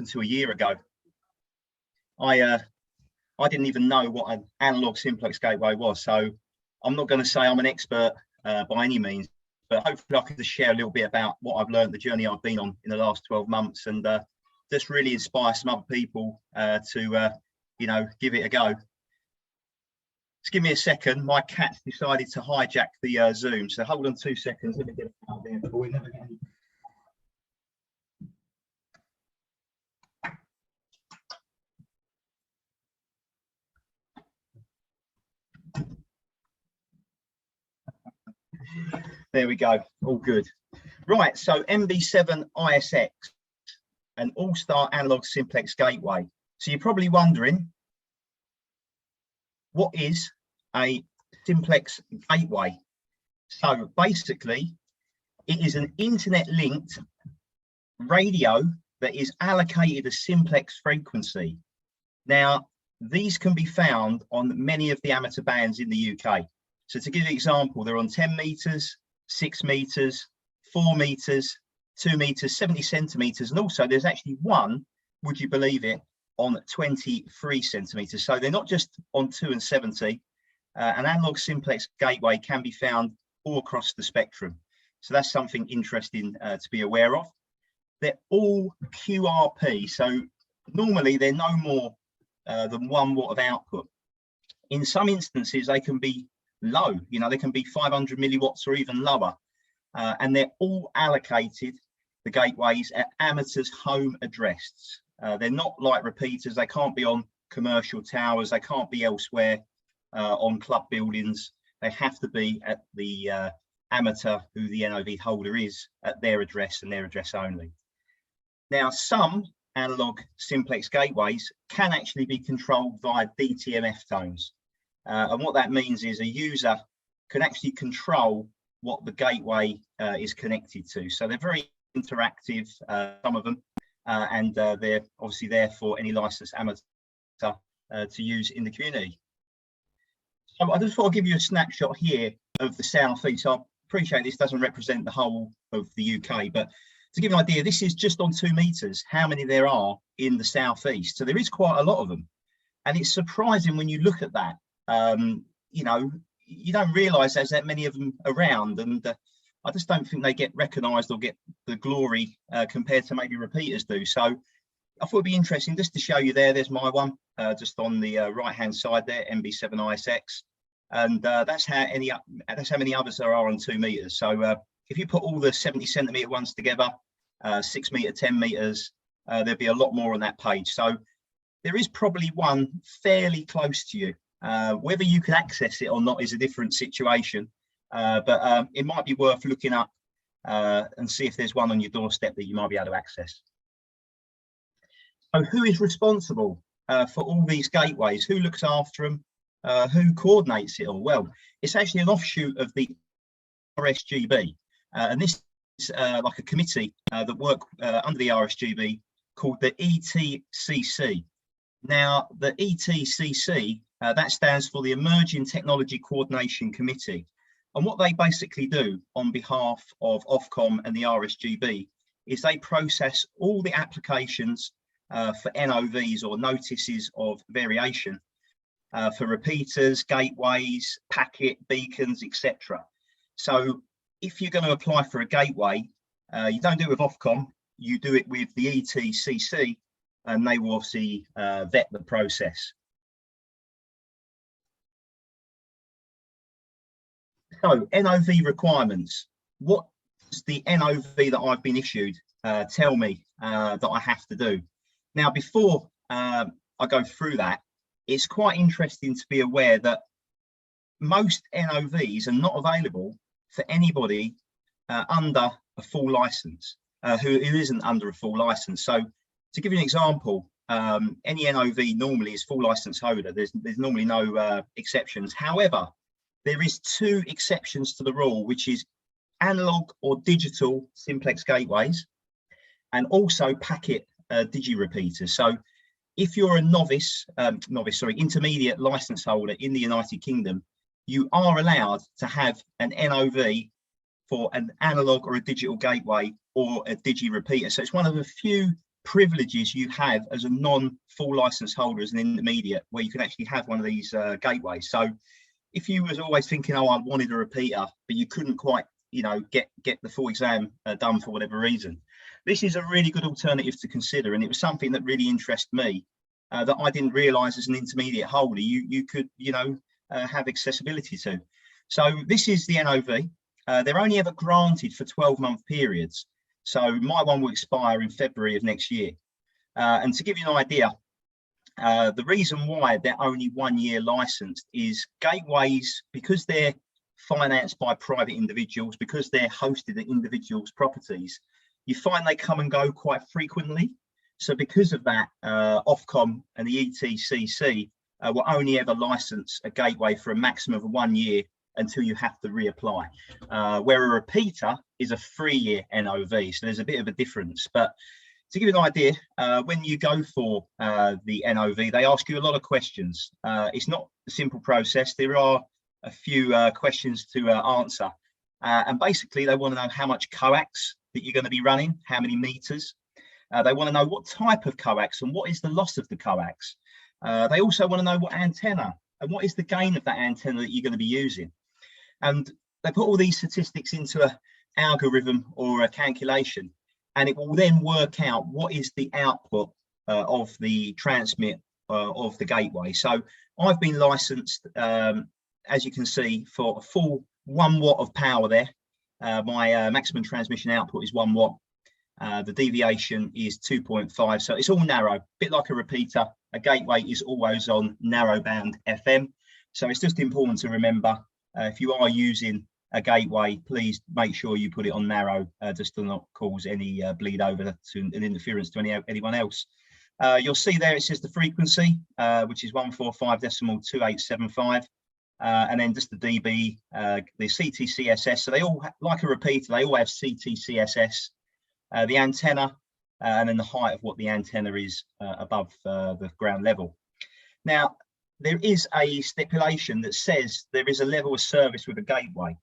until a year ago. I didn't even know what an analog simplex gateway was, so I'm not going to say I'm an expert by any means, but hopefully I can just share a little bit about what I've learned, the journey I've been on in the last 12 months, and just really inspire some other people to, you know, give it a go. Just give me a second. My cat's decided to hijack the Zoom, so hold on 2 seconds. Let me get it out there before we never get any. There we go, all good. Right, so MB7ISX, an AllStar analog simplex gateway. So you're probably wondering, what is a simplex gateway? So basically, it is an internet linked radio that is allocated a simplex frequency. Now, these can be found on many of the amateur bands in the UK. So to give you an example, they're on 10 meters, 6 meters, 4 meters, 2 meters, 70 centimeters, and also there's actually one, would you believe it, on 23 centimeters. So they're not just on 2 and 70. An analog simplex gateway can be found all across the spectrum. So that's something interesting to be aware of. They're all QRP, so normally they're no more than 1 watt of output. In some instances, they can be low, you know, they can be 500 milliwatts or even lower, and they're all allocated, the gateways, at amateurs' home address. They're not like repeaters. They can't be on commercial towers, they can't be elsewhere on club buildings. They have to be at the amateur, who the NOV holder is, at their address and their address only. Now, some analog simplex gateways can actually be controlled via DTMF tones. And what that means is a user can actually control what the gateway is connected to. So they're very interactive, some of them, and they're obviously there for any licensed amateur to use in the community. So I just thought I'd give you a snapshot here of the southeast. I appreciate this doesn't represent the whole of the UK, but to give you an idea, this is just on 2 meters, how many there are in the southeast. So there is quite a lot of them. And it's surprising when you look at that. You know, you don't realize there's that many of them around, and I just don't think they get recognized or get the glory compared to maybe repeaters do. So I thought it'd be interesting just to show you there's my one, just on the right hand side there, MB7ISX, and that's how many others there are on 2 meters. So if you put all the 70 centimeter ones together, 6 meter, 10 meters, there'd be a lot more on that page. So there is probably one fairly close to you. Whether you can access it or not is a different situation, but it might be worth looking up and see if there's one on your doorstep that you might be able to access. So who is responsible for all these gateways? Who looks after them? Who coordinates it all? Well, it's actually an offshoot of the RSGB, and this is like a committee that work under the RSGB called the ETCC. Now, the ETCC, that stands for the Emerging Technology Coordination Committee. And what they basically do on behalf of Ofcom and the RSGB is they process all the applications for NOVs, or notices of variation, for repeaters, gateways, packet, beacons, etc. So if you're going to apply for a gateway, you don't do it with Ofcom, you do it with the ETCC, and they will obviously vet the process. So NOV requirements. What does the NOV that I've been issued tell me that I have to do? Now, before I go through that, it's quite interesting to be aware that most NOVs are not available for anybody under a full license, who isn't under a full license. So to give you an example, any NOV normally is full license holder. There's normally no exceptions. However, there is 2 exceptions to the rule, which is analog or digital simplex gateways, and also packet digi repeaters. So if you're a intermediate license holder in the United Kingdom, you are allowed to have an NOV for an analog or a digital gateway or a digi repeater. So it's one of the few privileges you have as a non-full license holder as an intermediate, where you can actually have one of these gateways. So if you was always thinking, oh, I wanted a repeater, but you couldn't quite, you know, get the full exam done for whatever reason, this is a really good alternative to consider. And it was something that really interested me, that I didn't realize as an intermediate holder you could, you know, have accessibility to. So this is the NOV. They're only ever granted for 12-month periods. So my one will expire in February of next year. And to give you an idea, the reason why they're only 1 year licensed is gateways, because they're financed by private individuals, because they're hosted at individuals' properties, you find they come and go quite frequently. So because of that, Ofcom and the ETCC will only ever license a gateway for a maximum of 1 year until you have to reapply, where a repeater is a 3-year NOV. So there's a bit of a difference. But to give you an idea, when you go for the NOV, they ask you a lot of questions. It's not a simple process. There are a few questions to answer. And basically, they want to know how much coax that you're going to be running, how many meters. They want to know what type of coax and what is the loss of the coax. They also want to know what antenna and what is the gain of that antenna that you're going to be using. And they put all these statistics into an algorithm or a calculation, and it will then work out what is the output of the transmit of the gateway. So I've been licensed, as you can see, for a full 1 watt of power there. My maximum transmission output is 1 watt. The deviation is 2.5, so it's all narrow, a bit like a repeater. A gateway is always on narrowband FM. So it's just important to remember, if you are using a gateway, please make sure you put it on narrow, just to not cause any bleed over to an interference to anyone else. You'll see there it says the frequency, which is 145.2875, and then just the dB, the CTCSS. So they all, like a repeater, they all have CTCSS, the antenna, and then the height of what the antenna is above the ground level. Now, there is a stipulation that says there is a level of service with a gateway.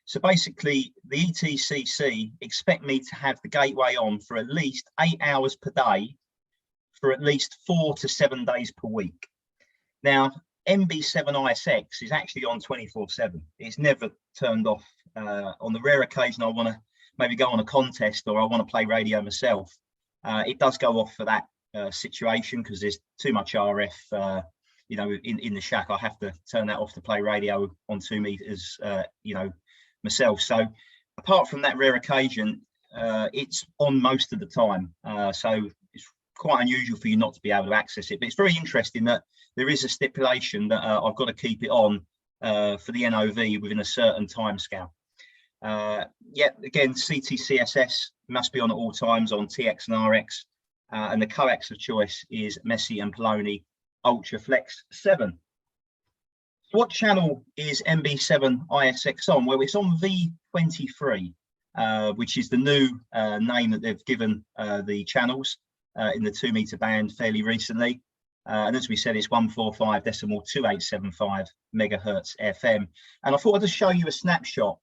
So basically, the ETCC expect me to have the gateway on for at least 8 hours per day for at least 4 to 7 days per week. Now, MB7ISX is actually on 24/7. It's never turned off. On the rare occasion I want to maybe go on a contest or I want to play radio myself, it does go off for that situation, because there's too much RF you know, in the shack. I have to turn that off to play radio on 2 meters, you know, myself. So apart from that rare occasion, it's on most of the time. So it's quite unusual for you not to be able to access it. But it's very interesting that there is a stipulation that I've got to keep it on for the NOV within a certain time scale. Yeah, again, CTCSS must be on at all times on TX and RX, and the coax of choice is Messi and Poloni Ultra Flex 7. What channel is MB7ISX on? Well, it's on V23, which is the new name that they've given the channels in the 2 meter band fairly recently. And as we said, it's 145.2875 megahertz FM. And I thought I'd just show you a snapshot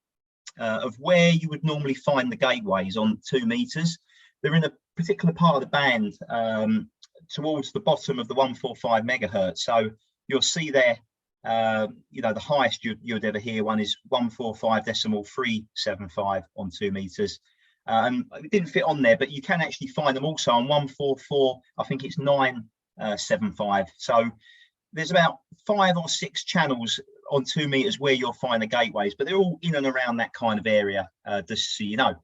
of where you would normally find the gateways on 2 meters. They're in a particular part of the band towards the bottom of the 145 megahertz. So you'll see there, you know, the highest you'd ever hear one is 145.375 on 2 meters. And it didn't fit on there, but you can actually find them also on 144, I think it's 975. So there's about 5 or 6 channels on 2 meters where you'll find the gateways, but they're all in and around that kind of area, just so you know.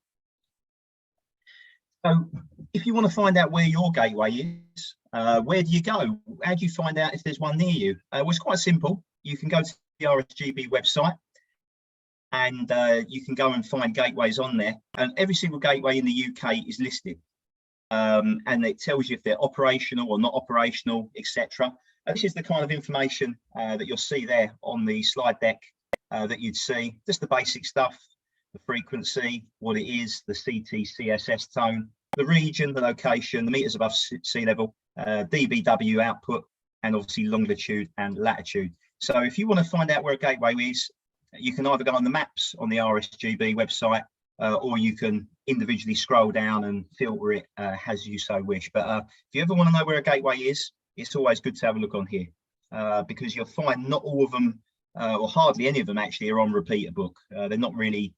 So if you want to find out where your gateway is, where do you go? How do you find out if there's one near you? Well, it's quite simple. You can go to the RSGB website, and you can go and find gateways on there. And every single gateway in the UK is listed, and it tells you if they're operational or not operational, etc. This is the kind of information that you'll see there on the slide deck that you'd see. Just the basic stuff: the frequency, what it is, the CTCSS tone, the region, the location, the meters above sea level, dBW output, and obviously longitude and latitude. So if you want to find out where a gateway is, you can either go on the maps on the RSGB website, or you can individually scroll down and filter it as you so wish. But if you ever want to know where a gateway is, it's always good to have a look on here, because you'll find not all of them, or hardly any of them actually, are on repeater book. They're not really,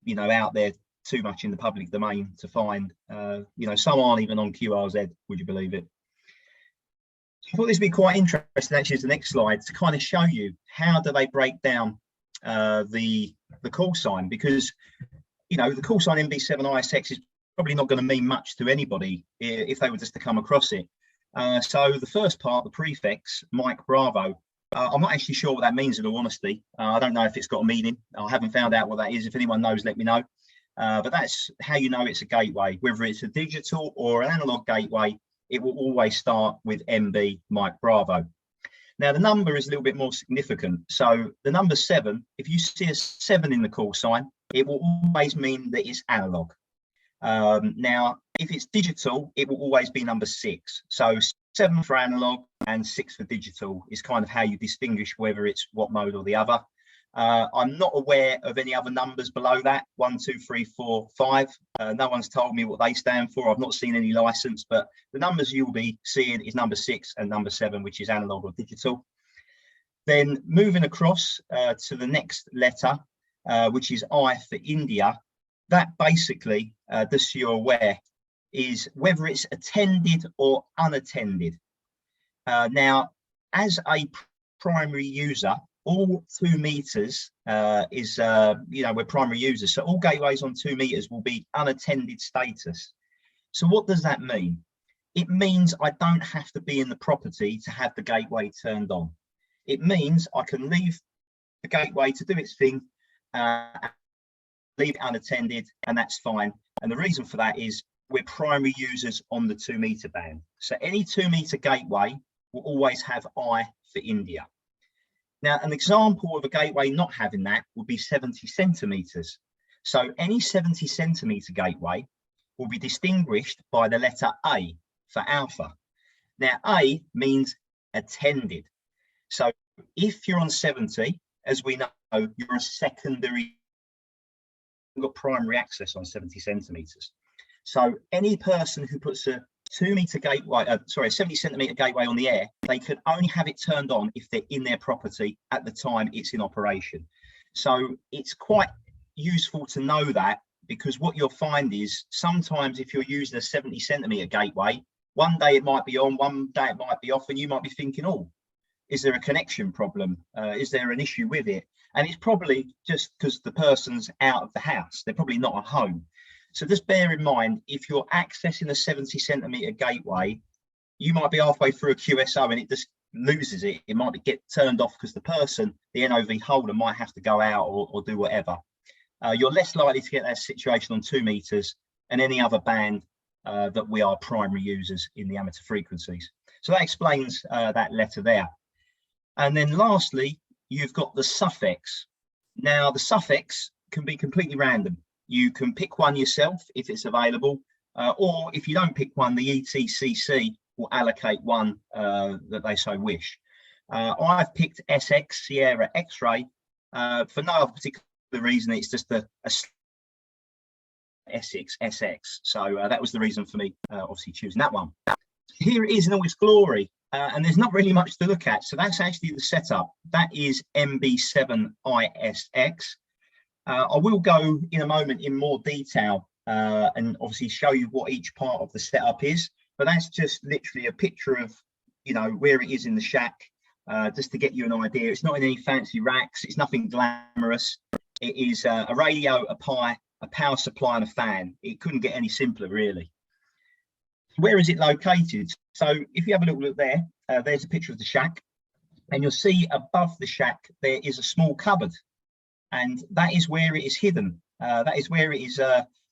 you know, out there too much in the public domain to find. You know, some aren't even on QRZ, would you believe it? I thought this would be quite interesting actually as the next slide, to kind of show you how do they break down the call sign, because you know the call sign MB7ISX is probably not going to mean much to anybody if they were just to come across it. So the first part, the prefix Mike Bravo, I'm not actually sure what that means in all honesty. I don't know if it's got a meaning. I haven't found out what that is. If anyone knows, let me know. But that's how you know it's a gateway. Whether it's a digital or an analog gateway, it will always start with MB Mike Bravo. Now the number is a little bit more significant. So the number 7, if you see a 7 in the call sign, it will always mean that it's analog. Now, if it's digital, it will always be number 6. So 7 for analog and 6 for digital is kind of how you distinguish whether it's what mode or the other. I'm not aware of any other numbers below that, 1, 2, 3, 4, 5. No one's told me what they stand for. I've not seen any license, but the numbers you'll be seeing is number 6 and number 7, which is analog or digital. Then moving across to the next letter, which is I for India. That basically, just so you're aware, is whether it's attended or unattended. Now, as a primary user, all 2 meters is, you know, we're primary users. So all gateways on 2 meters will be unattended status. So what does that mean? It means I don't have to be in the property to have the gateway turned on. It means I can leave the gateway to do its thing, leave it unattended, and that's fine. And the reason for that is we're primary users on the 2 meter band. So any 2 meter gateway will always have I for India. Now, an example of a gateway not having that would be 70 centimeters. So any 70 centimeter gateway will be distinguished by the letter A for alpha. Now, A means attended. So if you're on 70, as we know, you're a secondary, you've got primary access on 70 centimeters. So any person who puts a 2 meter gateway, sorry, 70 centimeter gateway on the air, they can only have it turned on if they're in their property at the time it's in operation. So it's quite useful to know that, because what you'll find is sometimes if you're using a 70 centimeter gateway, one day it might be on, one day it might be off, and you might be thinking, oh, is there a connection problem? Is there an issue with it? And it's probably just because the person's out of the house. They're probably not at home. So just bear in mind, if you're accessing a 70 centimeter gateway, you might be halfway through a QSO and it just loses it. It might get turned off because the person, the NOV holder, might have to go out or do whatever. You're less likely to get that situation on 2 meters and any other band that we are primary users in the amateur frequencies. So that explains that letter there. And then lastly, you've got the suffix. Now the suffix can be completely random. You can pick one yourself if it's available, or if you don't pick one, the ETCC will allocate one that they so wish. I've picked SX, Sierra X-ray, for no other particular reason. It's just a Essex SX. So that was the reason for me obviously choosing that one. Here it is in all its glory, and there's not really much to look at. So that's actually the setup. That is MB7ISX. I will go in a moment in more detail and obviously show you what each part of the setup is, but that's just literally a picture of, you know, where it is in the shack, just to get you an idea. It's not in any fancy racks, it's nothing glamorous. It is a radio, a Pi, a power supply and a fan. It couldn't get any simpler really. Where is it located? So if you have a little look there, there's a picture of the shack, and you'll see above the shack there is a small cupboard. And that is where it is hidden. That is where it is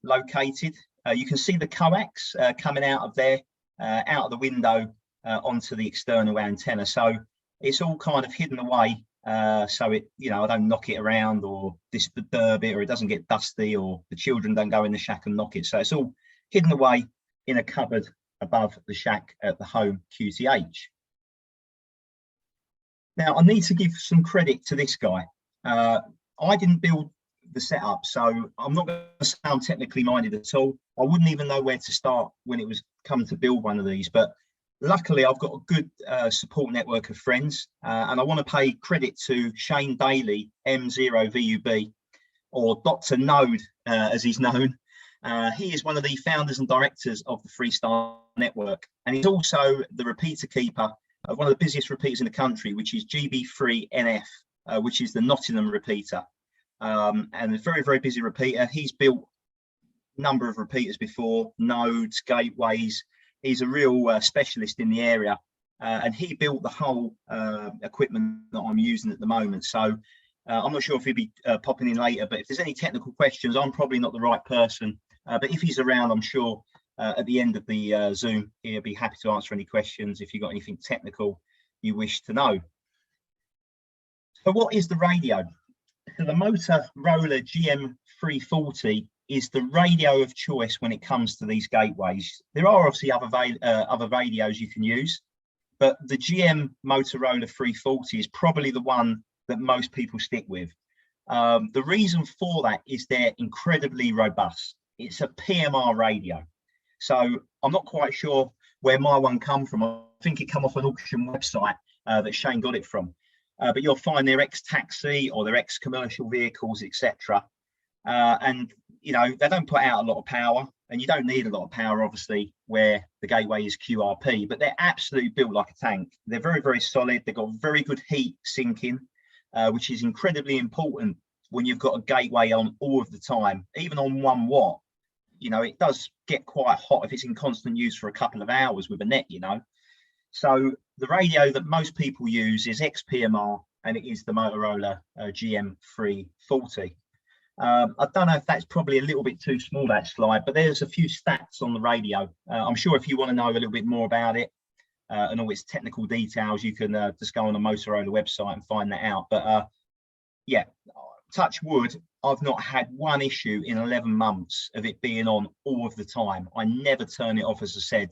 located. You can see the coax coming out of there, out of the window onto the external antenna. So it's all kind of hidden away, so it, you know, I don't knock it around or disturb it, or it doesn't get dusty, or the children don't go in the shack and knock it. So it's all hidden away in a cupboard above the shack at the home QTH. Now I need to give some credit to this guy. I didn't build the setup. So I'm not going to sound technically minded at all. I wouldn't even know where to start when it was come to build one of these, but luckily I've got a good support network of friends, and I want to pay credit to Shane Daly, M0VUB, or Dr. Node, as he's known. He is one of the founders and directors of the Freestyle network, and he's also the repeater keeper of one of the busiest repeaters in the country, which is GB3NF, which is the Nottingham repeater, and a very, very busy repeater. He's built a number of repeaters before, nodes, gateways. He's a real specialist in the area, and he built the whole equipment that I'm using at the moment. So I'm not sure if he'll be popping in later, but if there's any technical questions, I'm probably not the right person. But if he's around, I'm sure at the end of the Zoom, he'll be happy to answer any questions if you've got anything technical you wish to know. So what is the radio? So the Motorola GM340 is the radio of choice when it comes to these gateways. There are obviously other radios you can use, but the GM Motorola 340 is probably the one that most people stick with. The reason for that is they're incredibly robust. It's a PMR radio. So I'm not quite sure where my one come from. I think it come off an auction website that Shane got it from. But you'll find their ex-taxi or their ex-commercial vehicles, etc. And you know, they don't put out a lot of power, and you don't need a lot of power, obviously, where the gateway is QRP, but they're absolutely built like a tank. They're very, very solid. They've got very good heat sinking, which is incredibly important when you've got a gateway on all of the time. Even on 1 watt, you know, it does get quite hot if it's in constant use for a couple of hours with a net, you know. So the radio that most people use is XPMR, and it is the Motorola GM340. I don't know if that's probably a little bit too small, that slide, but there's a few stats on the radio. I'm sure if you want to know a little bit more about it and all its technical details, you can just go on the Motorola website and find that out. But yeah, touch wood, I've not had one issue in 11 months of it being on all of the time. I never turn it off, as I said.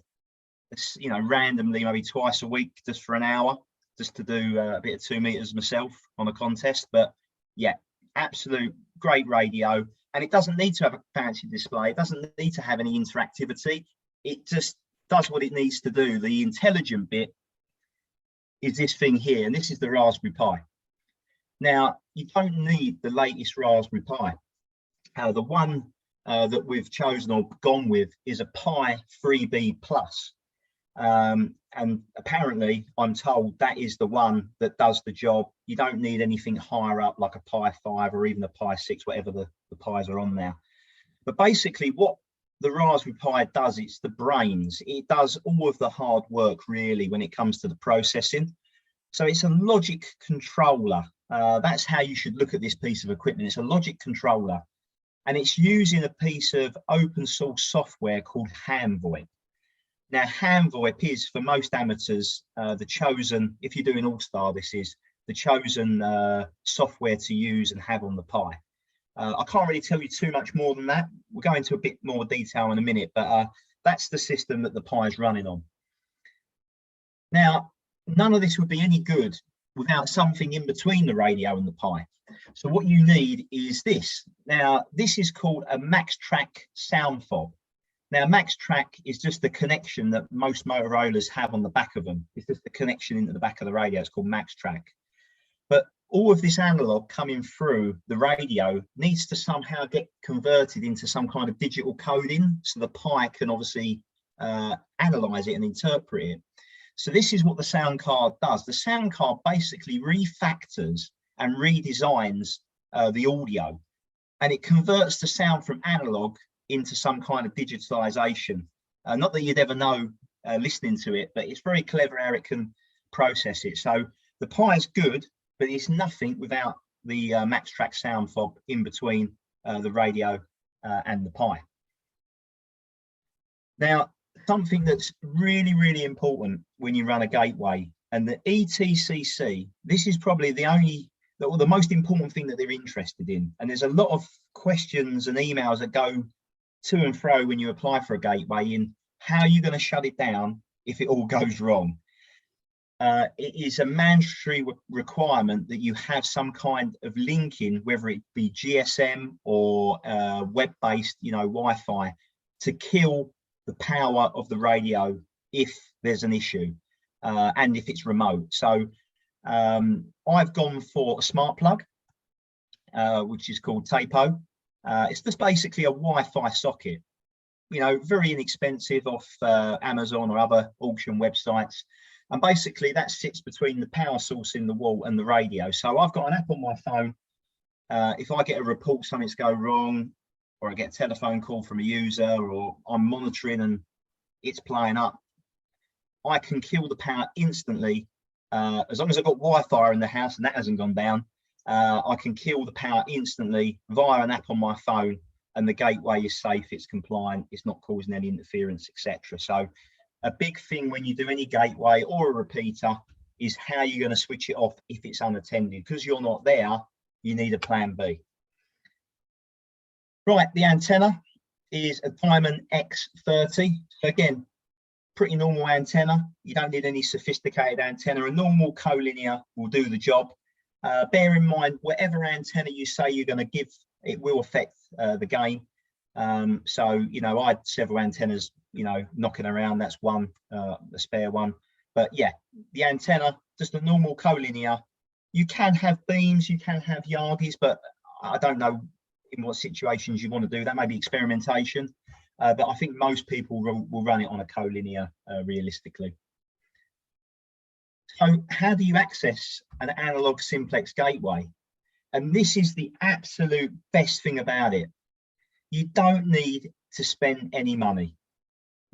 It's, you know, randomly, maybe twice a week, just for an hour, just to do a bit of 2 meters myself on a contest. But yeah, absolute great radio, and it doesn't need to have a fancy display. It doesn't need to have any interactivity. It just does what it needs to do. The intelligent bit is this thing here, and this is the Raspberry Pi. Now, you don't need the latest Raspberry Pi. The one that we've chosen or gone with is a Pi 3B Plus. And apparently I'm told that is the one that does the job. You don't need anything higher up like a Pi 5 or even a Pi 6, whatever the Pis are on now. But basically what the Raspberry Pi does, it's the brains. It does all of the hard work really when it comes to the processing. So it's a logic controller. That's how you should look at this piece of equipment. It's a logic controller, and it's using a piece of open source software called HamVoip. Now, HamVoip is, for most amateurs, the chosen, if you're doing AllStar, this is the chosen software to use and have on the Pi. I can't really tell you too much more than that. We'll go into a bit more detail in a minute, but that's the system that the Pi is running on. Now, none of this would be any good without something in between the radio and the Pi. So what you need is this. Now, this is called a MaxTrack sound fob. Now, MaxTrack is just the connection that most Motorola's have on the back of them. It's just the connection into the back of the radio. It's called MaxTrack. But all of this analog coming through the radio needs to somehow get converted into some kind of digital coding, so the Pi can obviously analyze it and interpret it. So this is what the sound card does. The sound card basically refactors and redesigns the audio, and it converts the sound from analog into some kind of digitalization. Not that you'd ever know listening to it, but it's very clever how it can process it. So the Pi is good, but it's nothing without the MaxTrack sound fob in between the radio and the Pi. Now, something that's really, really important when you run a gateway, and the ETCC, this is probably the most important thing that they're interested in. And there's a lot of questions and emails that go to and fro when you apply for a gateway in how you're going to shut it down if it all goes wrong. it is a mandatory requirement that you have some kind of linking, whether it be GSM or web-based, Wi-Fi, to kill the power of the radio if there's an issue and if it's remote. So I've gone for a smart plug, which is called Tapo. It's just basically a Wi-Fi socket, very inexpensive off Amazon or other auction websites. And basically that sits between the power source in the wall and the radio. So I've got an app on my phone. If I get a report, something's going wrong, or I get a telephone call from a user, or I'm monitoring and it's playing up, I can kill the power instantly. As long as I've got Wi-Fi in the house and that hasn't gone down, I can kill the power instantly via an app on my phone, and the gateway is safe, it's compliant, it's not causing any interference, etc. So a big thing when you do any gateway or a repeater is how you're going to switch it off if it's unattended. Because you're not there, you need a plan B. Right, the antenna is a Diamond X30. So again, pretty normal antenna. You don't need any sophisticated antenna. A normal collinear will do the job. Bear in mind, whatever antenna you say you're going to give, it will affect the gain. So, I had several antennas, knocking around. That's one, a spare one. But yeah, the antenna, just a normal collinear. You can have beams, you can have Yagis, but I don't know in what situations you want to do that. Maybe experimentation. But I think most people will run it on a collinear realistically. So how do you access an analog simplex gateway? And this is the absolute best thing about it. You don't need to spend any money.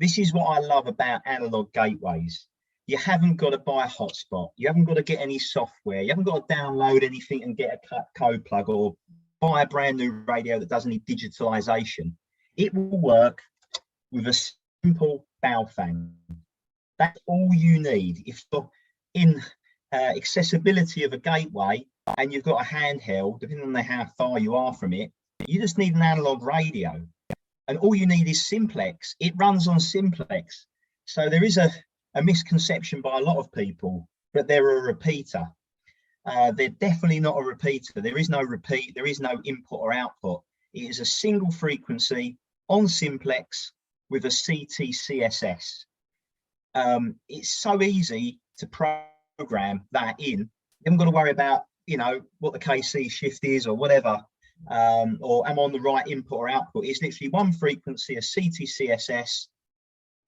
This is what I love about analog gateways. You haven't got to buy a hotspot. You haven't got to get any software. You haven't got to download anything and get a code plug or buy a brand new radio that doesn't need digitalization. It will work with a simple Baofeng. That's all you need. If you're in accessibility of a gateway and you've got a handheld, depending on how far you are from it, you just need an analog radio. And all you need is simplex. It runs on simplex. So there is a misconception by a lot of people that they're a repeater. They're definitely not a repeater. There is no repeat. There is no input or output. It is a single frequency on simplex with a CT-CSS. It's so easy to program that in. You haven't got to worry about, what the KC shift is or whatever, or am I on the right input or output. It's literally one frequency, a CT-CSS,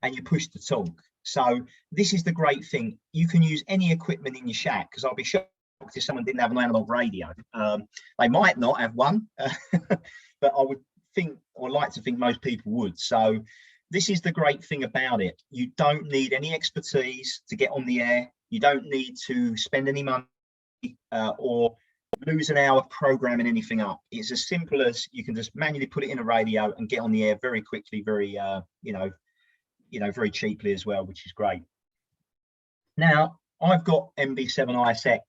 and you push the talk. So this is the great thing. You can use any equipment in your shack, because I'll be shocked if someone didn't have an analog radio. They might not have one, but I would think, or like to think, most people would. So this is the great thing about it. You don't need any expertise to get on the air. You don't need to spend any money or lose an hour programming anything up. It's as simple as you can just manually put it in a radio and get on the air very quickly, very very cheaply as well, which is great. Now I've got MB7ISX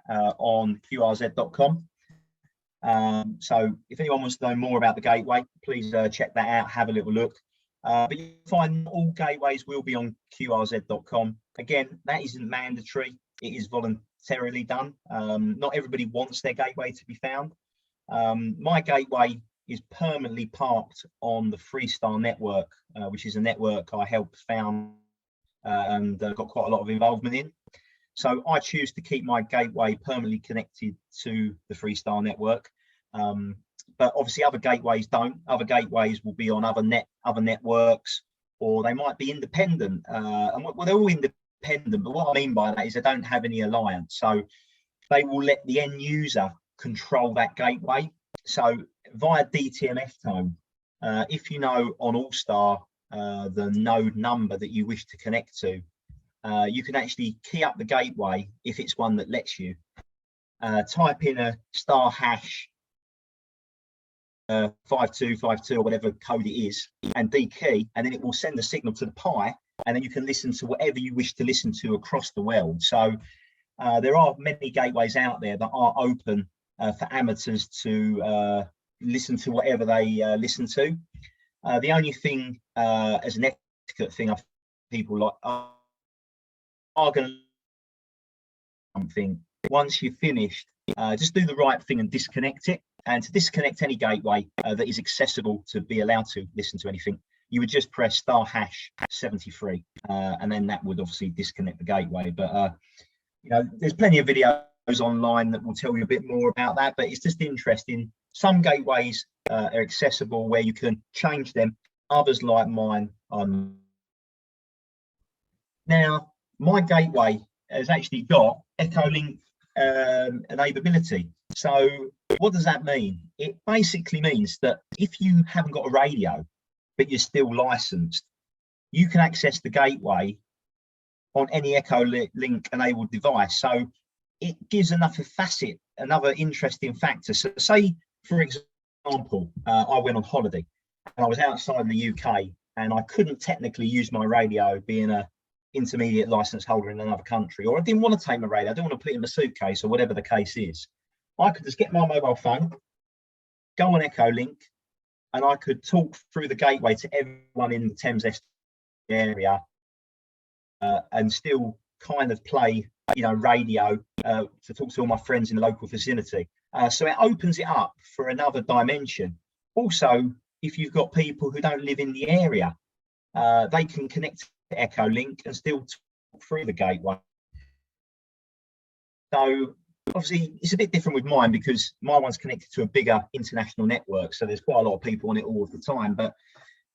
on QRZ.com. So if anyone wants to know more about the gateway, please check that out, have a little look. But you'll find all gateways will be on QRZ.com. Again, that isn't mandatory. It is voluntarily done. Not everybody wants their gateway to be found. My gateway is permanently parked on the Freestyle network, which is a network I helped found and got quite a lot of involvement in. So I choose to keep my gateway permanently connected to the Freestyle network. But obviously other gateways don't. Other gateways will be on other networks, or they might be independent. And well, they're all independent, but what I mean by that is they don't have any alliance. So they will let the end user control that gateway. So via DTMF tone, if you know on AllStar the node number that you wish to connect to, you can actually key up the gateway if it's one that lets you. Type in a star hash 5252 or whatever code it is and dekey, and then it will send a signal to the Pi, and then you can listen to whatever you wish to listen to across the world. So there are many gateways out there that are open for amateurs to listen to whatever they listen to. The only thing as an etiquette thing, I think people like are going to something, once you've finished, just do the right thing and disconnect it. And to disconnect any gateway that is accessible to be allowed to listen to anything, you would just press *73, and then that would obviously disconnect the gateway. But you know, there's plenty of videos online that will tell you a bit more about that, but it's just interesting. Some gateways are accessible where you can change them. Others, like mine, now my gateway has actually got Echolink enableability. So what does that mean? It basically means that if you haven't got a radio but you're still licensed, you can access the gateway on any Echolink enabled device. So it gives another facet, another interesting factor. So say, for example, I went on holiday and I was outside the UK and I couldn't technically use my radio being a intermediate license holder in another country, or I didn't want to take my radio, I don't want to put it in my suitcase or whatever the case is. I could just get my mobile phone, go on Echolink, and I could talk through the gateway to everyone in the Thames area and still kind of play, you know, radio to talk to all my friends in the local vicinity. So it opens it up for another dimension. Also, if you've got people who don't live in the area, they can connect to Echolink and still talk through the gateway. So obviously it's a bit different with mine because my one's connected to a bigger international network, so there's quite a lot of people on it all of the time. But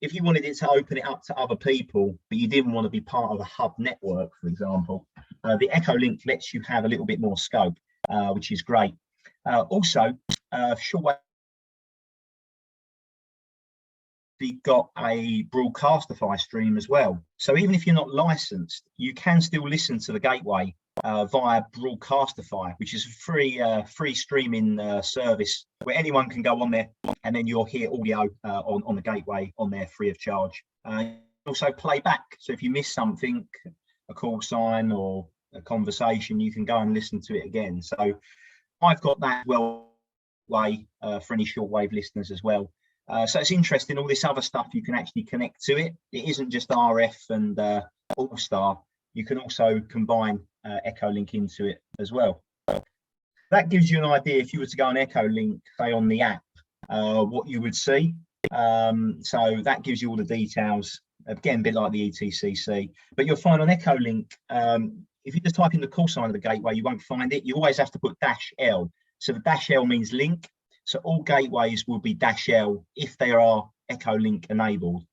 if you wanted it to open it up to other people, but you didn't want to be part of a hub network, for example, the Echolink lets you have a little bit more scope, which is great. Also, shortwave got a Broadcastify stream as well. So even if you're not licensed, you can still listen to the gateway via Broadcastify, which is a free streaming service where anyone can go on there, and then you'll hear audio on the gateway on there free of charge. Also play back, so if you miss something, a call sign or a conversation, you can go and listen to it again. So I've got that well way for any shortwave listeners as well. So it's interesting, all this other stuff you can actually connect to it. It isn't just RF and AllStar. You can also combine Echolink into it as well. That gives you an idea, if you were to go on Echolink, say on the app, what you would see. So that gives you all the details, again, a bit like the ETCC. But you'll find on Echolink, if you just type in the call sign of the gateway, you won't find it. You always have to put -L. So the -L means link. So all gateways will be -L if they are Echolink enabled.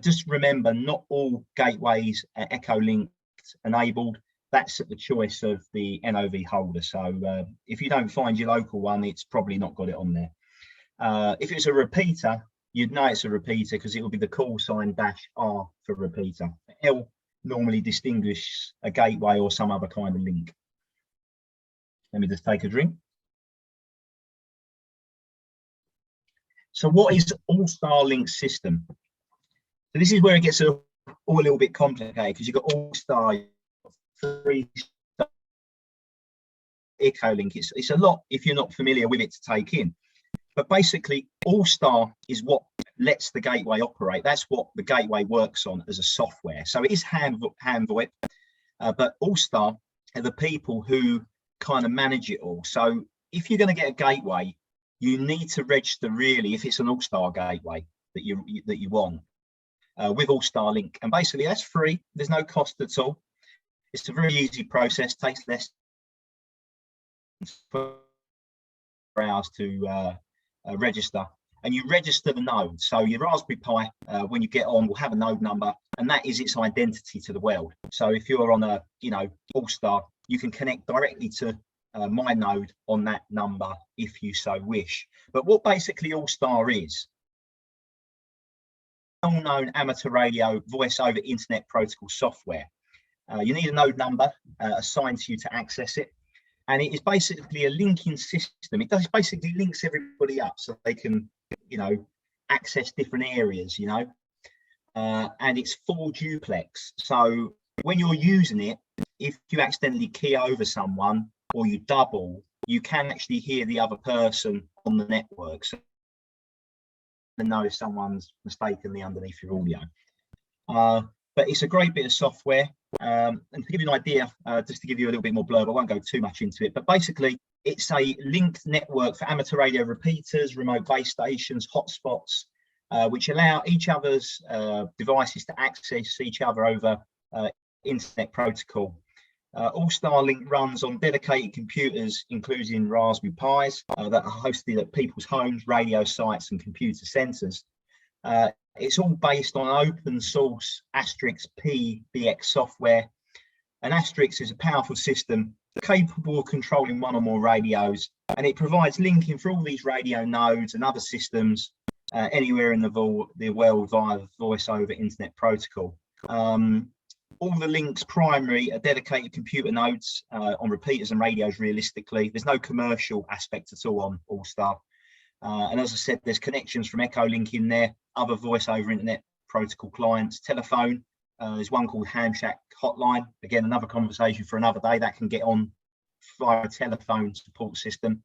Just remember, not all gateways are Echolink enabled. That's at the choice of the NOV holder. So if you don't find your local one, it's probably not got it on there. If it's a repeater, you'd know it's a repeater because it will be the call sign -R for repeater. L normally distinguishes a gateway or some other kind of link. Let me just take a drink. So what is AllStar Link system? So this is where it gets all a little bit complicated, because you've got AllStar, Freestyle, Echolink. It's a lot if you're not familiar with it to take in. But basically, AllStar is what lets the gateway operate. That's what the gateway works on as a software. So it is hand VoIP, but AllStar are the people who kind of manage it all. So if you're going to get a gateway, you need to register, really, if it's an AllStar gateway that you want, with AllStar Link. And basically that's free. There's no cost at all. It's a very easy process, takes less than 4 hours to register. And you register the node. So your Raspberry Pi, when you get on, will have a node number, and that is its identity to the world. So if you're on a, AllStar, you can connect directly to my node on that number if you so wish. But what basically AllStar is, well-known amateur radio voice over internet protocol software. You need a node number assigned to you to access it, and it is basically a linking system. It basically links everybody up so they can, access different areas, and it's full duplex. So when you're using it, if you accidentally key over someone or you double, you can actually hear the other person on the network. So you know if someone's mistakenly underneath your audio. But it's a great bit of software. And to give you an idea, just to give you a little bit more blurb, I won't go too much into it, but basically it's a linked network for amateur radio repeaters, remote base stations, hotspots, which allow each other's devices to access each other over internet protocol. AllStar Link runs on dedicated computers, including Raspberry Pis, that are hosted at people's homes, radio sites, and computer centres. It's all based on open source *PBX software. And *, is a powerful system capable of controlling one or more radios, and it provides linking for all these radio nodes and other systems anywhere in the world via voice over internet protocol. All the links primary are dedicated computer nodes on repeaters and radios realistically. There's no commercial aspect at all on AllStar. And as I said, there's connections from Echo Link in there, other voice over internet protocol clients, telephone. There's one called Hamshack Hotline. Again, another conversation for another day that can get on via a telephone support system.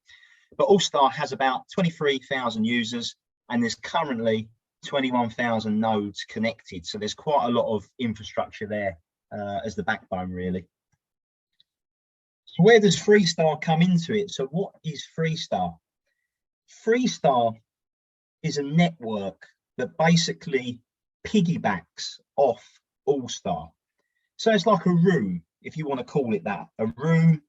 But AllStar has about 23,000 users, and there's currently 21,000 nodes connected. So there's quite a lot of infrastructure there as the backbone, really. So where does Freestyle come into it? So what is Freestyle? Freestyle is a network that basically piggybacks off AllStar. So it's like a room, if you want to call it that, a room,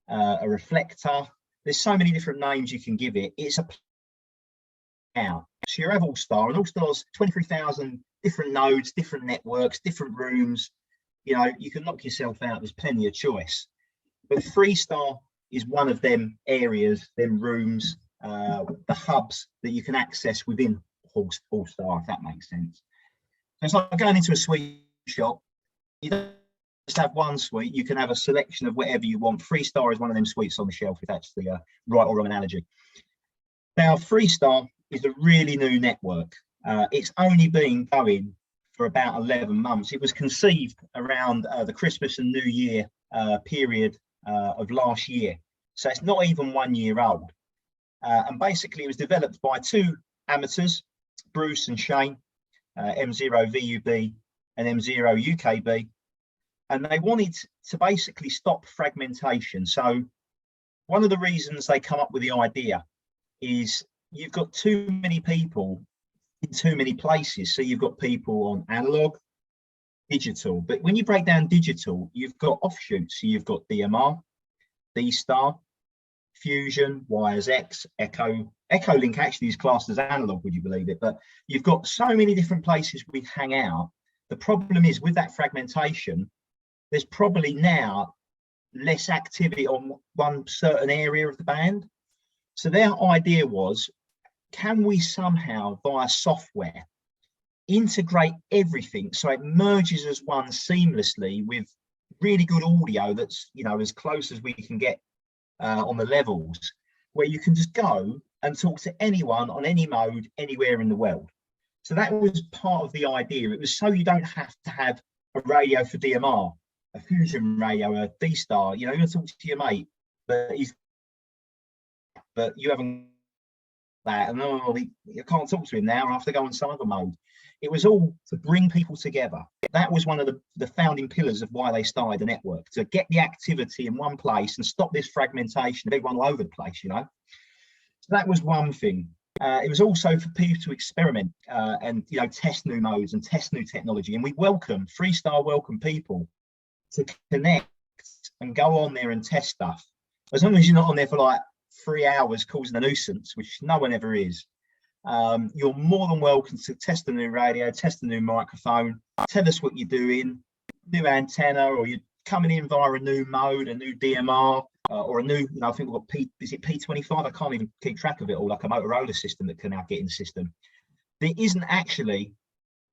a reflector. There's so many different names you can give it. It's a now. So you have AllStar, and AllStar's 23,000 different nodes, different networks, different rooms. You know, you can knock yourself out. There's plenty of choice. But Freestyle is one of them areas, them rooms, the hubs that you can access within AllStar, if that makes sense. So it's like going into a sweet shop. You don't just have one sweet, you can have a selection of whatever you want. Freestyle is one of them sweets on the shelf, if that's the right or wrong analogy. Now, Freestyle is a really new network. It's only been going for about 11 months. It was conceived around the Christmas and New Year period of last year. So it's not even 1 year old. And basically it was developed by two amateurs, Bruce and Shane, M0VUB and M0UKB. And they wanted to basically stop fragmentation. So one of the reasons they come up with the idea is you've got too many people in too many places. So you've got people on analog, digital, but when you break down digital, you've got offshoots. So you've got DMR, D-Star, Fusion, Wires X, Echo. Echo Link actually is classed as analog, would you believe it? But you've got so many different places we hang out. The problem is with that fragmentation, there's probably now less activity on one certain area of the band. So their idea was, can we somehow via software integrate everything so it merges as one seamlessly with really good audio that's, you know, as close as we can get on the levels, where you can just go and talk to anyone on any mode anywhere in the world. So that was part of the idea. It was so you don't have to have a radio for DMR, a Fusion radio, a D-Star. You know, you're going to talk to your mate, but you haven't that, and you can't talk to him now. I have to go on cyber mode. It was all to bring people together. That was one of the founding pillars of why they started the network, to get the activity in one place and stop this fragmentation of everyone all over the place, you know. So that was one thing. It was also for people to experiment and, you know, test new modes and test new technology. And Freestyle welcome people to connect and go on there and test stuff. As long as you're not on there for like 3 hours causing a nuisance, which no one ever is. You're more than welcome to test a new radio, test a new microphone, tell us what you're doing, new antenna, or you're coming in via a new mode, a new DMR, or a new, you know, I think we've got is it P25? I can't even keep track of it all, like a Motorola system that can now get in the system. There isn't actually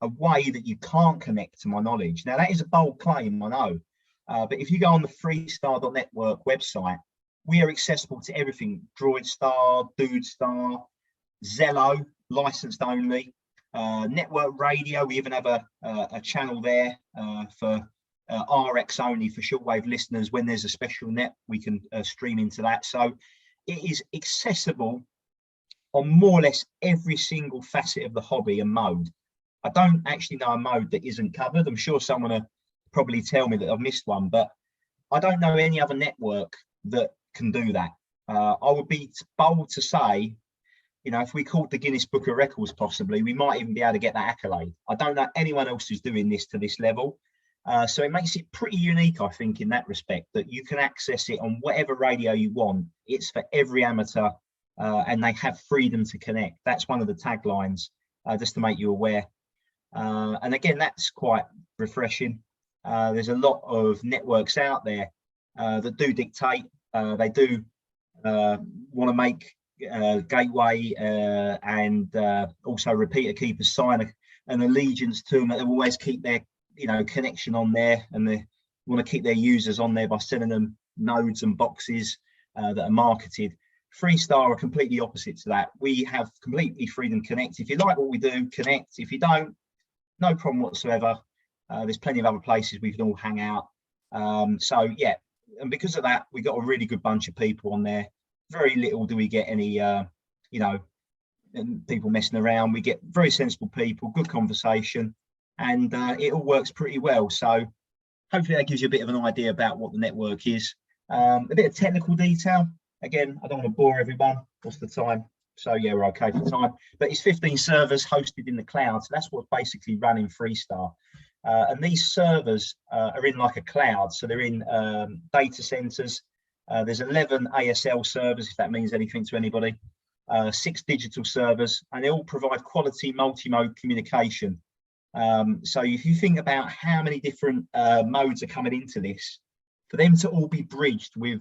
a way that you can't connect, to my knowledge. Now, that is a bold claim, I know, but if you go on the freestyle.network website, we are accessible to everything: DroidStar, DudeStar, Zello, licensed only, network radio. We even have a channel there for RX only for shortwave listeners. When there's a special net, we can stream into that. So it is accessible on more or less every single facet of the hobby and mode. I don't actually know a mode that isn't covered. I'm sure someone will probably tell me that I've missed one, but I don't know any other network that can do that. I would be bold to say, you know, if we called the Guinness Book of Records, possibly, we might even be able to get that accolade. I don't know anyone else who's doing this to this level. So it makes it pretty unique, I think, in that respect, that you can access it on whatever radio you want. It's for every amateur, and they have freedom to connect. That's one of the taglines, just to make you aware. And again, that's quite refreshing. There's a lot of networks out there that do dictate. They do want to make gateway and also repeater keepers sign an allegiance to them, that they always keep their connection on there, and they want to keep their users on there by sending them nodes and boxes that are marketed. Freestyle are completely opposite to that. We have completely freedom to connect. If you like what we do, connect. If you don't, no problem whatsoever. There's plenty of other places we can all hang out. So yeah, and because of that, we got a really good bunch of people on there. Very little do we get any people messing around. We get very sensible people, good conversation, and it all works pretty well. So hopefully that gives you a bit of an idea about what the network is. A bit of technical detail. Again, I don't want to bore everyone. What's the time? So yeah, we're okay for time. But it's 15 servers hosted in the cloud. So that's what's basically running Freestyle. And these servers are in like a cloud. So they're in data centers. There's 11 ASL servers, if that means anything to anybody. 6 digital servers, and they all provide quality multi-mode communication. So if you think about how many different modes are coming into this, for them to all be bridged with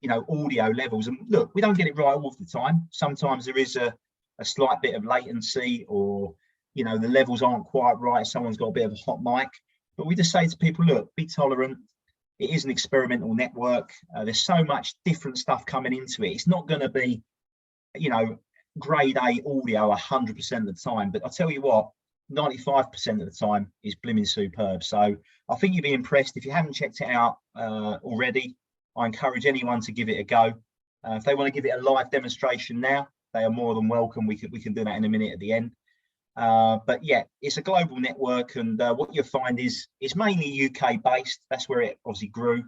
audio levels, and look, we don't get it right all the time. Sometimes there is a slight bit of latency, or the levels aren't quite right, someone's got a bit of a hot mic, but we just say to people, look, be tolerant. It is an experimental network. There's so much different stuff coming into it. It's not going to be grade A audio 100% of the time, but I tell you what, 95% of the time is blimmin' superb. So I think you'll be impressed. If you haven't checked it out already, I encourage anyone to give it a go. If they want to give it a live demonstration now, they are more than welcome. We can do that in a minute at the end. But yeah, it's a global network, and what you'll find is it's mainly UK based. That's where it obviously grew.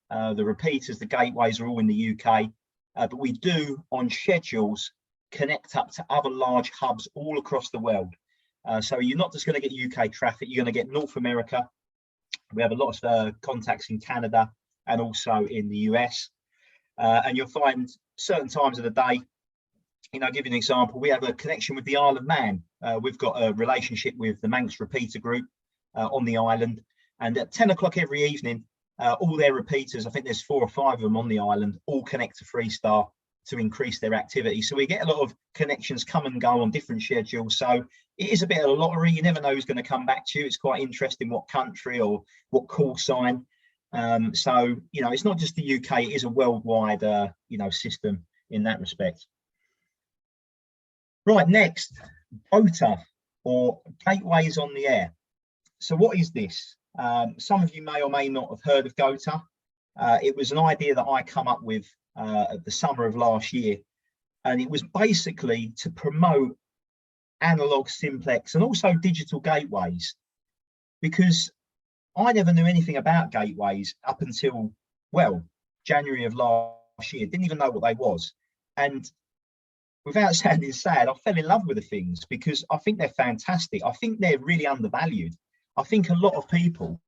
The repeaters, the gateways are all in the UK, but we do on schedules connect up to other large hubs all across the world. So you're not just going to get UK traffic, you're going to get North America. We have a lot of contacts in Canada and also in the US. And you'll find certain times of the day, give you an example, we have a connection with the Isle of Man. We've got a relationship with the Manx repeater group on the island. And at 10 o'clock every evening, all their repeaters, I think there's 4 or 5 of them on the island, all connect to Freestyle to increase their activity. So we get a lot of connections come and go on different schedules. So it is a bit of a lottery. You never know who's going to come back to you. It's quite interesting what country or what call sign. So, it's not just the UK, it is a worldwide, system in that respect. Right, next, GOTA, or Gateways on the Air. So what is this? Some of you may or may not have heard of GOTA. It was an idea that I come up with at the summer of last year, and it was basically to promote analog simplex and also digital gateways, because I never knew anything about gateways up until, well, January of last year. Didn't even know what they was. And without sounding sad, I fell in love with the things because I think they're fantastic. I think they're really undervalued. I think a lot of people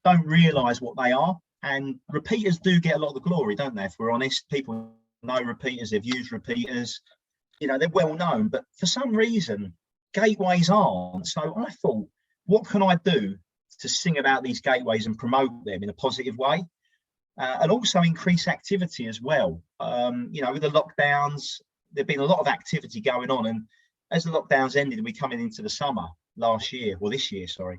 don't realise what they are. And repeaters do get a lot of the glory, don't they? If we're honest, people know repeaters, they've used repeaters, they're well known. But for some reason, gateways aren't. So I thought, what can I do to sing about these gateways and promote them in a positive way, and also increase activity as well? With the lockdowns, there's been a lot of activity going on, and as the lockdowns ended and we coming into the summer this year, sorry,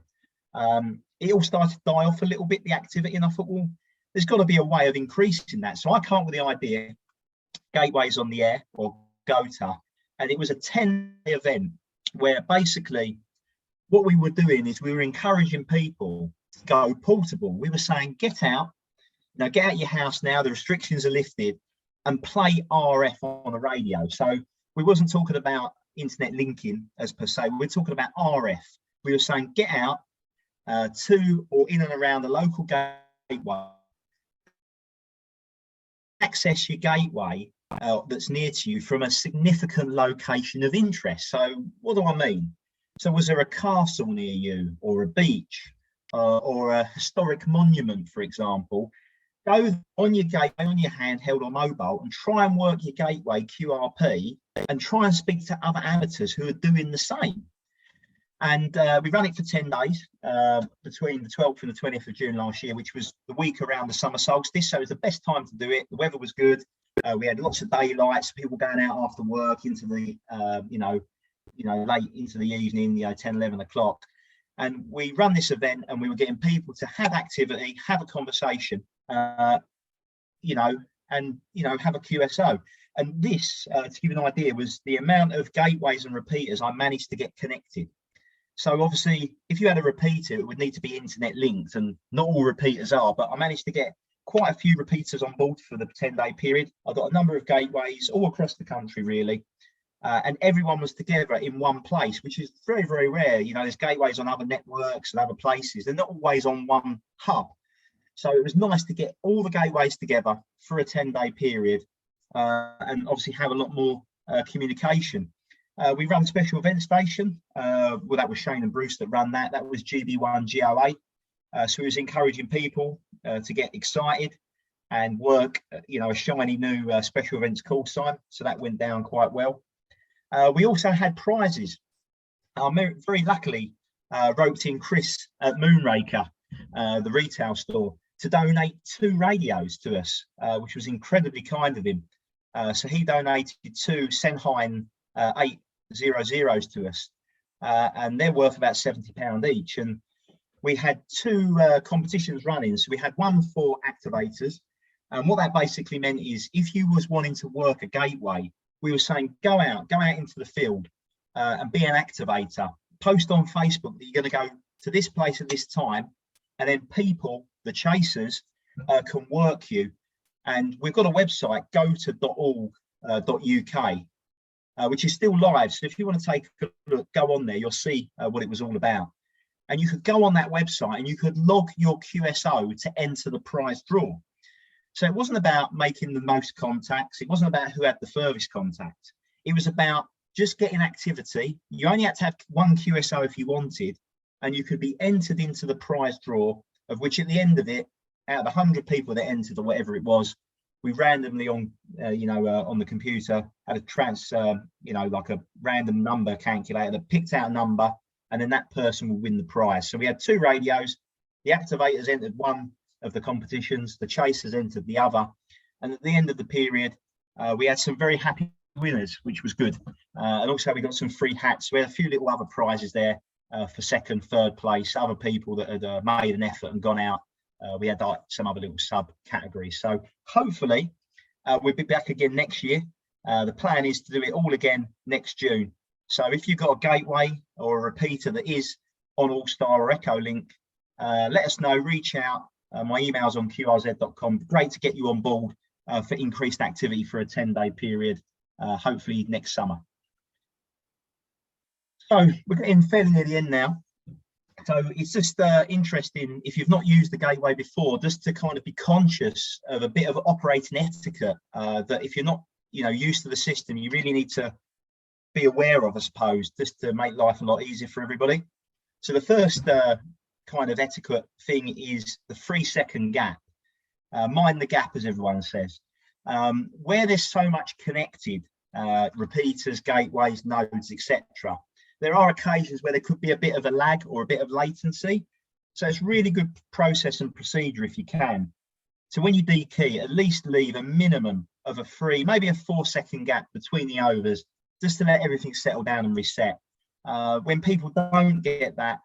it all started to die off a little bit, the activity, and I thought, well, there's got to be a way of increasing that. So I came up with the idea, Gateways on the Air, or GOTA, and it was a 10-day event where basically what we were doing is we were encouraging people to go portable. We were saying, get out your house now, the restrictions are lifted, and play RF on a radio. So we wasn't talking about internet linking as per se, we were talking about RF. We were saying, get out, to or in and around the local gateway. Access your gateway that's near to you from a significant location of interest. So what do I mean? So was there a castle near you, or a beach, or a historic monument, for example? Go on your gateway, on your handheld or mobile, and try and work your gateway QRP and try and speak to other amateurs who are doing the same. And we ran it for 10 days between the 12th and the 20th of June last year, which was the week around the summer solstice. So it was the best time to do it. The weather was good. We had lots of daylight, so people going out after work into the, late into the evening, 10, 11 o'clock. And we run this event and we were getting people to have activity, have a conversation, and have a QSO. And this, to give you an idea, was the amount of gateways and repeaters I managed to get connected. So obviously, if you had a repeater, it would need to be internet linked, and not all repeaters are, but I managed to get quite a few repeaters on board for the 10-day period. I got a number of gateways all across the country, really. And everyone was together in one place, which is very, very rare. There's gateways on other networks and other places. They're not always on one hub. So it was nice to get all the gateways together for a 10-day period and obviously have a lot more communication. We run special event station. Well, that was Shane and Bruce that ran that. That was MB7ISX. So it was encouraging people to get excited and work, a shiny new special events call sign. So that went down quite well. We also had prizes. I very luckily roped in Chris at Moonraker, the retail store, to donate 2 radios to us, which was incredibly kind of him. So he donated 2 Senheim 800s to us, and they're worth about £70 each. And we had 2 competitions running. So we had one for activators, and what that basically meant is if you was wanting to work a gateway, we were saying go out into the field and be an activator. Post on Facebook that you're going to go to this place at this time, and then people, the chasers, can work you. And we've got a website, go2.all.uk, which is still live. So if you want to take a look, go on there, you'll see what it was all about. And you could go on that website and you could log your QSO to enter the prize draw. So it wasn't about making the most contacts. It wasn't about who had the furthest contact. It was about just getting activity. You only had to have 1 QSO if you wanted, and you could be entered into the prize draw, of which at the end of it, out of 100 people that entered or whatever it was, we randomly on the computer had a like a random number calculator that picked out a number, and then that person would win the prize. So we had 2 radios. The activators entered one of the competitions, the chasers entered the other, and at the end of the period, we had some very happy winners, which was good. And also we got some free hats. We had a few little other prizes there for 2nd, 3rd place, other people that had made an effort and gone out. We had some other little sub categories. So hopefully we'll be back again next year. The plan is to do it all again next June. So if you've got a gateway or a repeater that is on AllStar or Echo Link, let us know, reach out. My email's on qrz.com. Great to get you on board for increased activity for a 10-day period, hopefully next summer. So we're getting fairly near the end now. So it's just interesting, if you've not used the gateway before, just to kind of be conscious of a bit of operating etiquette that if you're not used to the system, you really need to be aware of, I suppose, just to make life a lot easier for everybody. So the first kind of etiquette thing is the 3-second gap. Mind the gap, as everyone says. Where there's so much connected, repeaters, gateways, nodes, etc., there are occasions where there could be a bit of a lag or a bit of latency. So it's really good process and procedure if you can. So when you dekey, at least leave a minimum of a 3, maybe a 4-second gap between the overs, just to let everything settle down and reset. When people don't get that,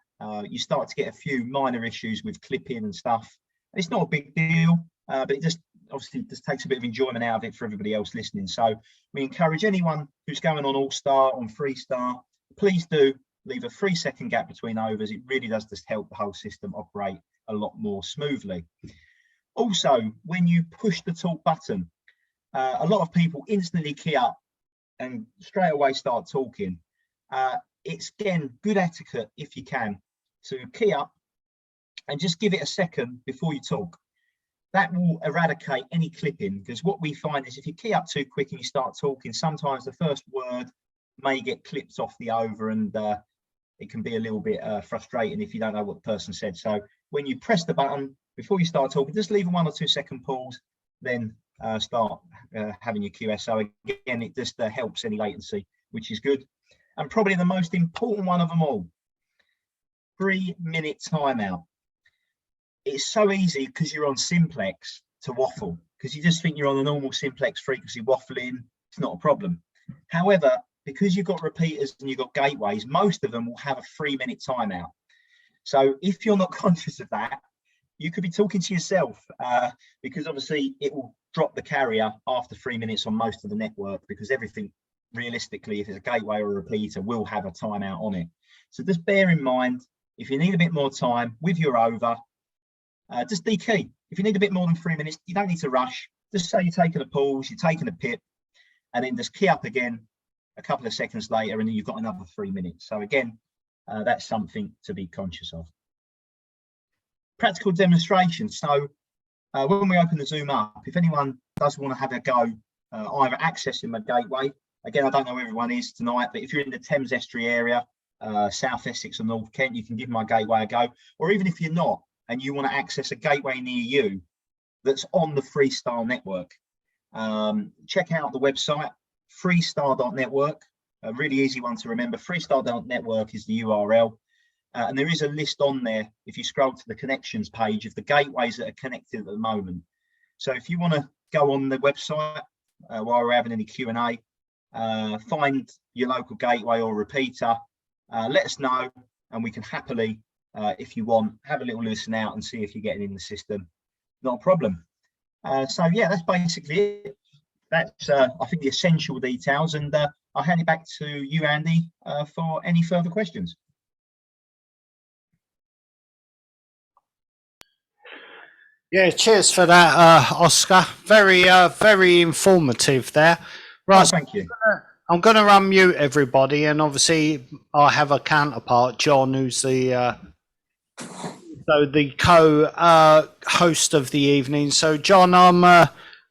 you start to get a few minor issues with clipping and stuff. It's not a big deal, but it just obviously just takes a bit of enjoyment out of it for everybody else listening. So we encourage anyone who's going on AllStar, on Freestyle, please do leave a 3-second gap between overs. It really does just help the whole system operate a lot more smoothly. Also, when you push the talk button, a lot of people instantly key up and straight away start talking. It's again good etiquette if you can to key up, and just give it a second before you talk. That will eradicate any clipping, because what we find is if you key up too quick and you start talking, sometimes the first word may get clipped off the over, and it can be a little bit frustrating if you don't know what the person said. So when you press the button before you start talking, just leave a 1 or 2 second pause, then start having your QSO. Again, it just helps any latency, which is good. And probably the most important one of them all, 3-minute timeout. It's so easy because you're on simplex to waffle, because you just think you're on a normal simplex frequency waffling. It's not a problem. However, because you've got repeaters and you've got gateways, most of them will have a 3-minute timeout. So if you're not conscious of that, you could be talking to yourself, because obviously it will drop the carrier after 3 minutes on most of the network, because everything realistically, if it's a gateway or a repeater, will have a timeout on it. So just bear in mind, if you need a bit more time with your over, just dekey. If you need a bit more than 3 minutes, you don't need to rush. Just say you're taking a pause, you're taking a pip, and then just key up again a couple of seconds later, and then you've got another 3 minutes. So again, that's something to be conscious of. Practical demonstration. So when we open the Zoom up, if anyone does want to have a go, either accessing my gateway, again, I don't know where everyone is tonight, but if you're in the Thames Estuary area, South Essex or North Kent, you can give my gateway a go. Or even if you're not, and you want to access a gateway near you that's on the Freestyle network, check out the website, freestyle.network, a really easy one to remember. Freestyle.network is the URL. And there is a list on there, if you scroll to the connections page, of the gateways that are connected at the moment. So if you want to go on the website while we're having any Q&A, find your local gateway or repeater, let us know, and we can happily, if you want, have a little listen out and see if you're getting in the system. Not a problem. So yeah, that's basically it. That's I think the essential details, and I'll hand it back to you, Andy, for any further questions. Yeah, cheers for that, Oscar. Very, very informative there. Right, Oh, thank you. I'm going to unmute everybody, and obviously I have a counterpart, John, who's the co-host of the evening. So, John, I'm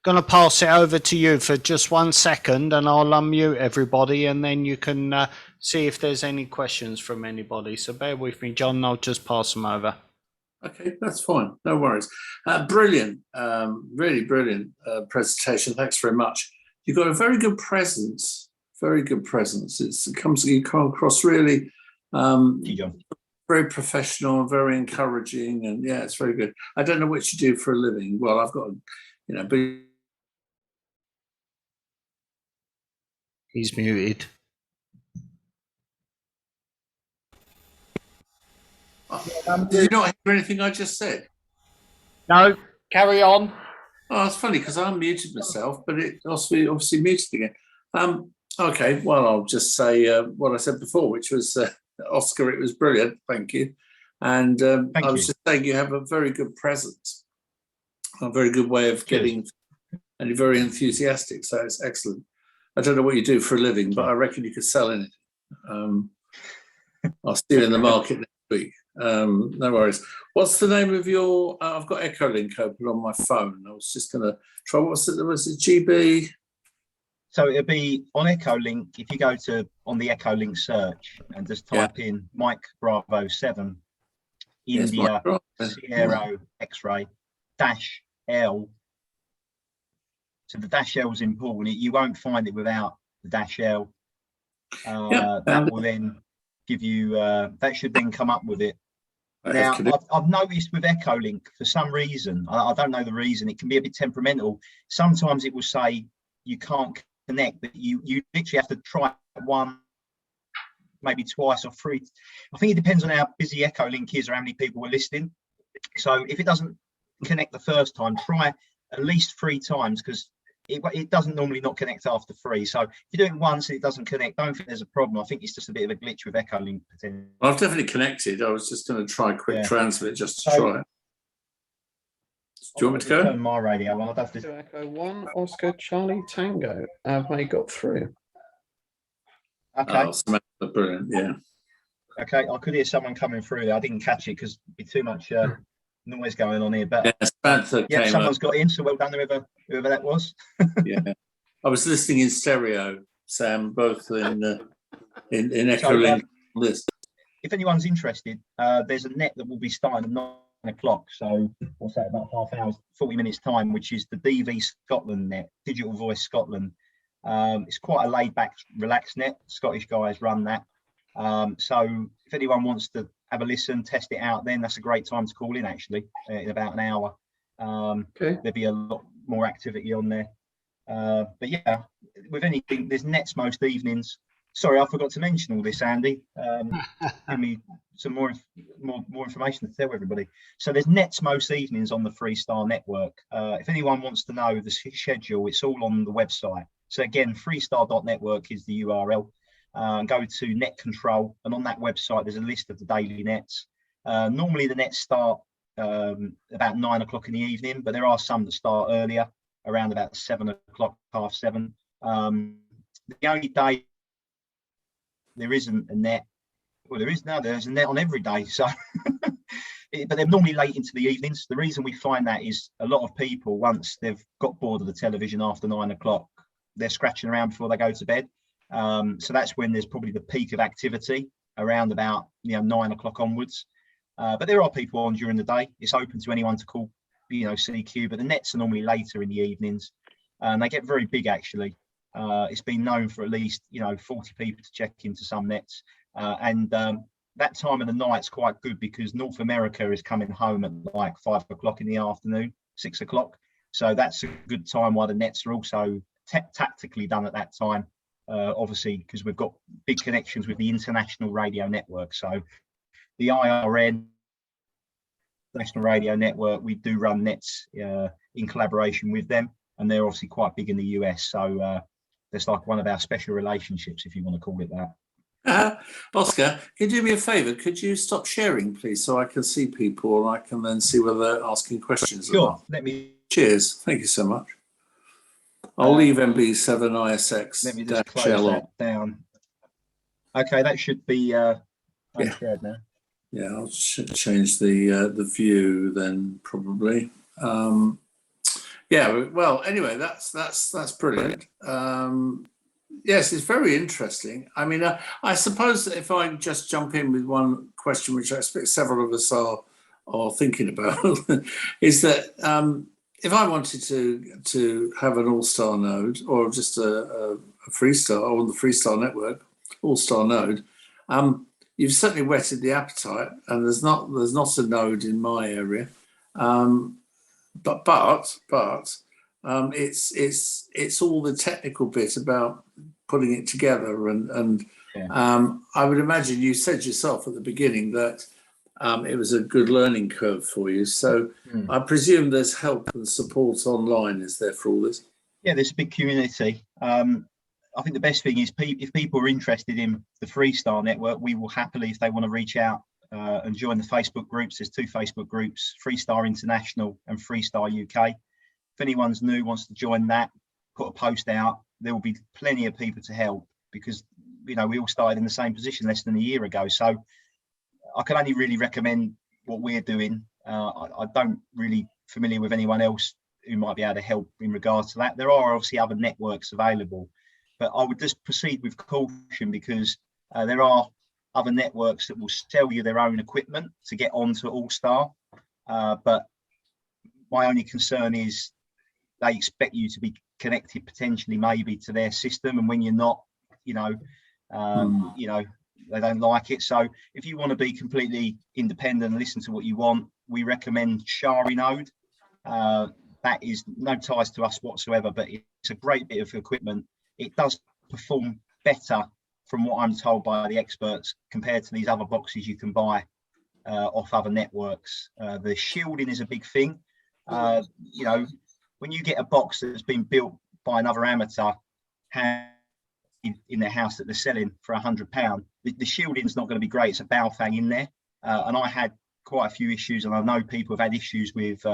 going to pass it over to you for just 1 second, and I'll unmute everybody, and then you can see if there's any questions from anybody. So bear with me, John, and I'll just pass them over. Okay, that's fine. No worries. Brilliant, really brilliant presentation. Thanks very much. You've got a very good presence. Very good presence. You come across really very professional and very encouraging, and yeah, it's very good. I don't know what you do for a living. Well, I've got, but He's muted. Did you not hear anything I just said? No, carry on. Oh, it's funny because I unmuted myself, but it obviously muted again. Okay, well, I'll just say what I said before, which was, Oscar, it was brilliant. Thank you. And I was just saying you have a very good presence, a very good way of getting, and you're very enthusiastic, so it's excellent. I don't know what you do for a living, but I reckon you could sell in it. I'll see you in the market next week. No worries. What's the name of your? I've got Echolink open on my phone. I was just going to try. Was it GB? So it'll be on Echolink. If you go to on the Echolink search and just type in Mike Bravo 7 India Sierra X-ray -L. So the -L is important. You won't find it without the -L. That will then give you. That should then come up with it. Now, I've noticed with Echolink, for some reason, I don't know the reason, it can be a bit temperamental. Sometimes it will say you can't connect, but you literally have to try one, maybe twice or three. I think it depends on how busy Echolink is or how many people are listening. So if it doesn't connect the first time, try at least 3 times, because it doesn't normally not connect after 3. So if you do it once and it doesn't connect, don't think there's a problem. I think it's just a bit of a glitch with Echolink. I've definitely connected. I was just going to try quick transfer just to try it. Do you want me to go? Turn my radio on. I'd have to Echo 1, Oscar Charlie Tango. Have they got through? Okay. Oh, brilliant. Yeah. Okay, I could hear someone coming through there. I didn't catch it because there's too much noise going on here. But Yeah, Samantha yeah, came someone's up. got in, so well done, whoever that was. Yeah, I was listening in stereo, Sam, both in echo link on this. If anyone's interested, there's a net that will be starting at 9 o'clock. So what's that, about half hour, 40 minutes time, which is the DV Scotland net, Digital Voice Scotland. It's quite a laid back, relaxed net. Scottish guys run that. So if anyone wants to have a listen, test it out, then that's a great time to call in, actually, in about an hour. Okay. There'll be a lot more activity on there. But yeah, with anything, there's nets most evenings. Sorry, I forgot to mention all this, Andy. Give me some more information to tell everybody. So there's nets most evenings on the Freestyle network. If anyone wants to know the schedule, it's all on the website. So again, freestyle.network is the URL. Go to net control, and on that website there's a list of the daily nets. Normally the nets start about 9 o'clock in the evening, but there are some that start earlier, around about 7 o'clock, half 7. The only day there isn't a net, well, there's a net on every day, so but they're normally late into the evenings. The reason we find that is a lot of people, once they've got bored of the television after 9 o'clock, they're scratching around before they go to bed. So that's when there's probably the peak of activity, around about 9 o'clock onwards. But there are people on during the day. It's open to anyone to call, CQ, but the nets are normally later in the evenings, and they get very big, actually. It's been known for at least 40 people to check into some nets, and that time of the night's quite good because North America is coming home at like 5 o'clock in the afternoon, 6 o'clock. So that's a good time while the nets are also tactically done at that time, obviously, because we've got big connections with the international radio network. So the IRN, National Radio Network, we do run nets in collaboration with them, and they're obviously quite big in the US. So that's like one of our special relationships, if you want to call it that. Oscar, can you do me a favour? Could you stop sharing, please, so I can see people and I can then see whether they're asking questions or not? Let me. Cheers. Thank you so much. I'll leave MB7ISX. Let me just close that down. Okay, that should be shared now. Yeah, I'll change the view then, probably. Yeah, well, anyway, that's brilliant. Yes, it's very interesting. I mean, I suppose that if I just jump in with one question, which I expect several of us are thinking about, is that if I wanted to have an AllStar node or just a Freestyle or on the Freestyle network, AllStar node, you've certainly whetted the appetite, and there's not a node in my area, but it's all the technical bit about putting it together, and I would imagine you said yourself at the beginning that it was a good learning curve for you. So I presume there's help and support online, is there, for all this? Yeah, there's a big community. I think the best thing is if people are interested in the Freestyle network, we will happily, if they want to reach out and join the Facebook groups. There's 2 Facebook groups, Freestyle International and Freestyle UK. If anyone's new, wants to join that, put a post out, there will be plenty of people to help, because we all started in the same position less than a year ago. So I can only really recommend what we're doing. I don't really familiar with anyone else who might be able to help in regards to that. There are obviously other networks available, but I would just proceed with caution, because there are other networks that will sell you their own equipment to get onto AllStar. But my only concern is they expect you to be connected potentially maybe to their system, and when you're not, they don't like it. So if you want to be completely independent and listen to what you want, we recommend Shari node. That is no ties to us whatsoever, but it's a great bit of equipment. It does perform better, from what I'm told by the experts, compared to these other boxes you can buy off other networks. The shielding is a big thing. When you get a box that's been built by another amateur in their house that they're selling for £100, the shielding's not going to be great. It's a Baofeng in there, and I had quite a few issues, and I know people have had issues with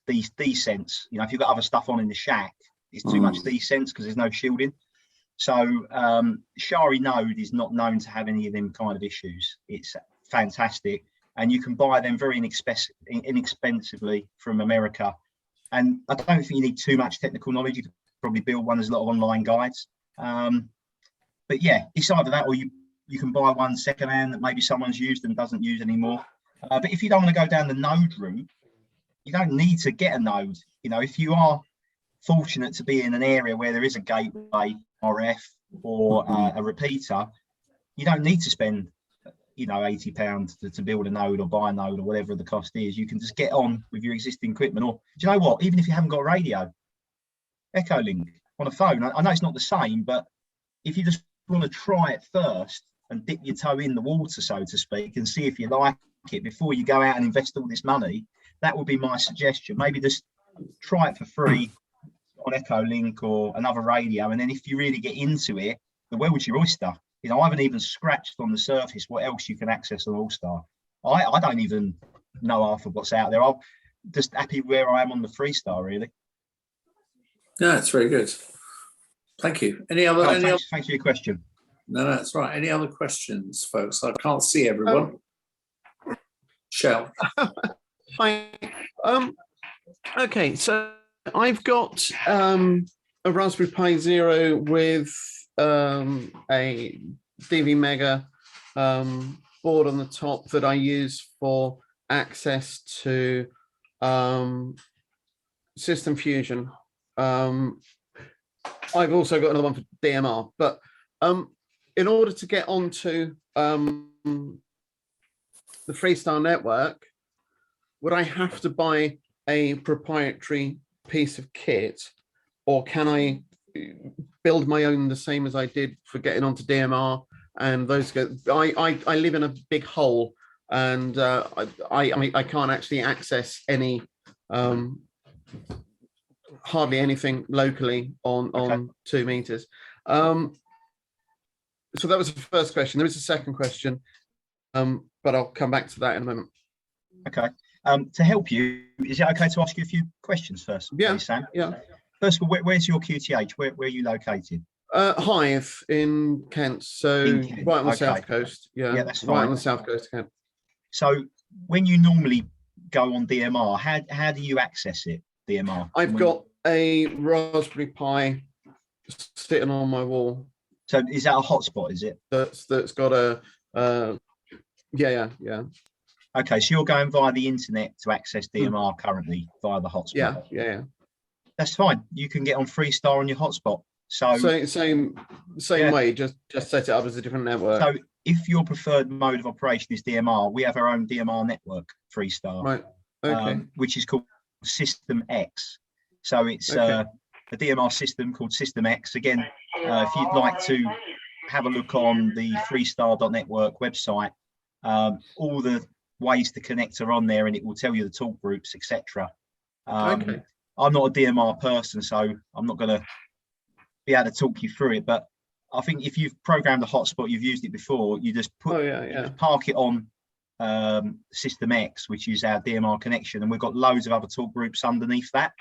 these descents. If you've got other stuff on in the shack, it's too much descents because there's no shielding. So Shari Node is not known to have any of them kind of issues. It's fantastic, and you can buy them very inexpensively from America. And I don't think you need too much technical knowledge. You can probably build one. There's a lot of online guides. But yeah, it's either that or you can buy one secondhand that maybe someone's used and doesn't use anymore. But if you don't want to go down the node route, you don't need to get a node. You know, if you are fortunate to be in an area where there is a gateway, RF, or a repeater, you don't need to spend, you know, £80 to build a node or buy a node or whatever the cost is. You can just get on with your existing equipment. Or do you know what? Even if you haven't got a radio, Echo Link on a phone. I know it's not the same, but if you just want to try it first and dip your toe in the water, so to speak, and see if you like it before you go out and invest all this money, that would be my suggestion. Maybe just try it for free on Echo Link or another radio, and then if you really get into it, the world's your oyster. You know, I haven't even scratched on the surface what else you can access on AllStar. I don't even know half of what's out there. I'm just happy where I am on the Freestyle, really. No, that's very good. Thank you. Any other? Thanks for your question. No, that's right. Any other questions, folks? I can't see everyone. Shell. Hi. Okay, so I've got a Raspberry Pi Zero with a DV Mega board on the top that I use for access to System Fusion. I've also got another one for DMR, but in order to get onto the Freestyle network, would I have to buy a proprietary piece of kit, or can I build my own the same as I did for getting onto DMR? And those go. I live in a big hole, and I can't actually access any hardly anything locally on 2 meters. So that was the first question. There is a second question, but I'll come back to that in a moment. Okay. To help you, is it okay to ask you a few questions first? Yeah. Please, Sam? Yeah. First of all, where's your QTH? Where are you located? Hive in Kent, so In Kent, right on the okay. south coast. Yeah, That's right fine. on the south coast of Kent. So when you normally go on DMR, how do you access it, DMR? I've got a Raspberry Pi sitting on my wall. So is that a hotspot, is it? That's got a yeah. Okay, so you're going via the internet to access DMR currently via the hotspot. Yeah. That's fine. You can get on Freestyle on your hotspot. So same way, just set it up as a different network. So if your preferred mode of operation is DMR, we have our own DMR network, Freestyle, right? Okay. Which is called System X. So it's a DMR system called System X. Again, if you'd like to have a look on the freestyle.network website, all the ways to connect are on there, and it will tell you the talk groups, etc. Okay. I'm not a DMR person, so I'm not going to be able to talk you through it, but I think if you've programmed a hotspot, you've used it before, you just put you just park it on System X, which is our DMR connection, and we've got loads of other talk groups underneath that.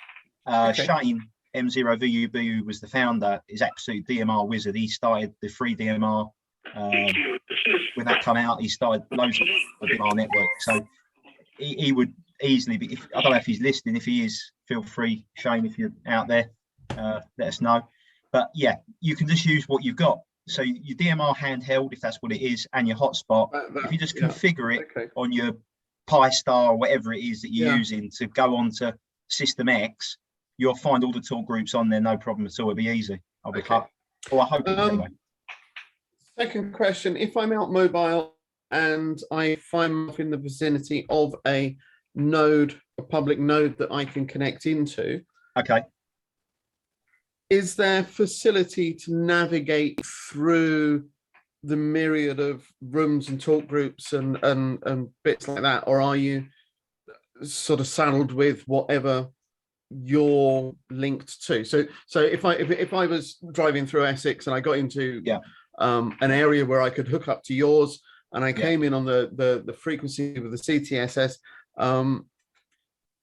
Shane M0VUB, who was the founder, is absolute DMR wizard. He started the free DMR when that come out. He started loads of DMR networks, so he would easily be. I don't know if he's listening. If he is, feel free, Shane, if you're out there, let us know. But yeah, you can just use what you've got. So your DMR handheld, if that's what it is, and your hotspot, if you just configure it on your Pi Star or whatever it is that you're using to go on to System X, you'll find all the talk groups on there, no problem at all. It'll be easy. I hope it anyway. Second question: if I'm out mobile and I find myself in the vicinity of a node, a public node that I can connect into, okay, is there facility to navigate through the myriad of rooms and talk groups and bits like that, or are you sort of saddled with whatever you're linked to? So if I was driving through Essex and I got into an area where I could hook up to yours, and I came in on the frequency with the CTSS,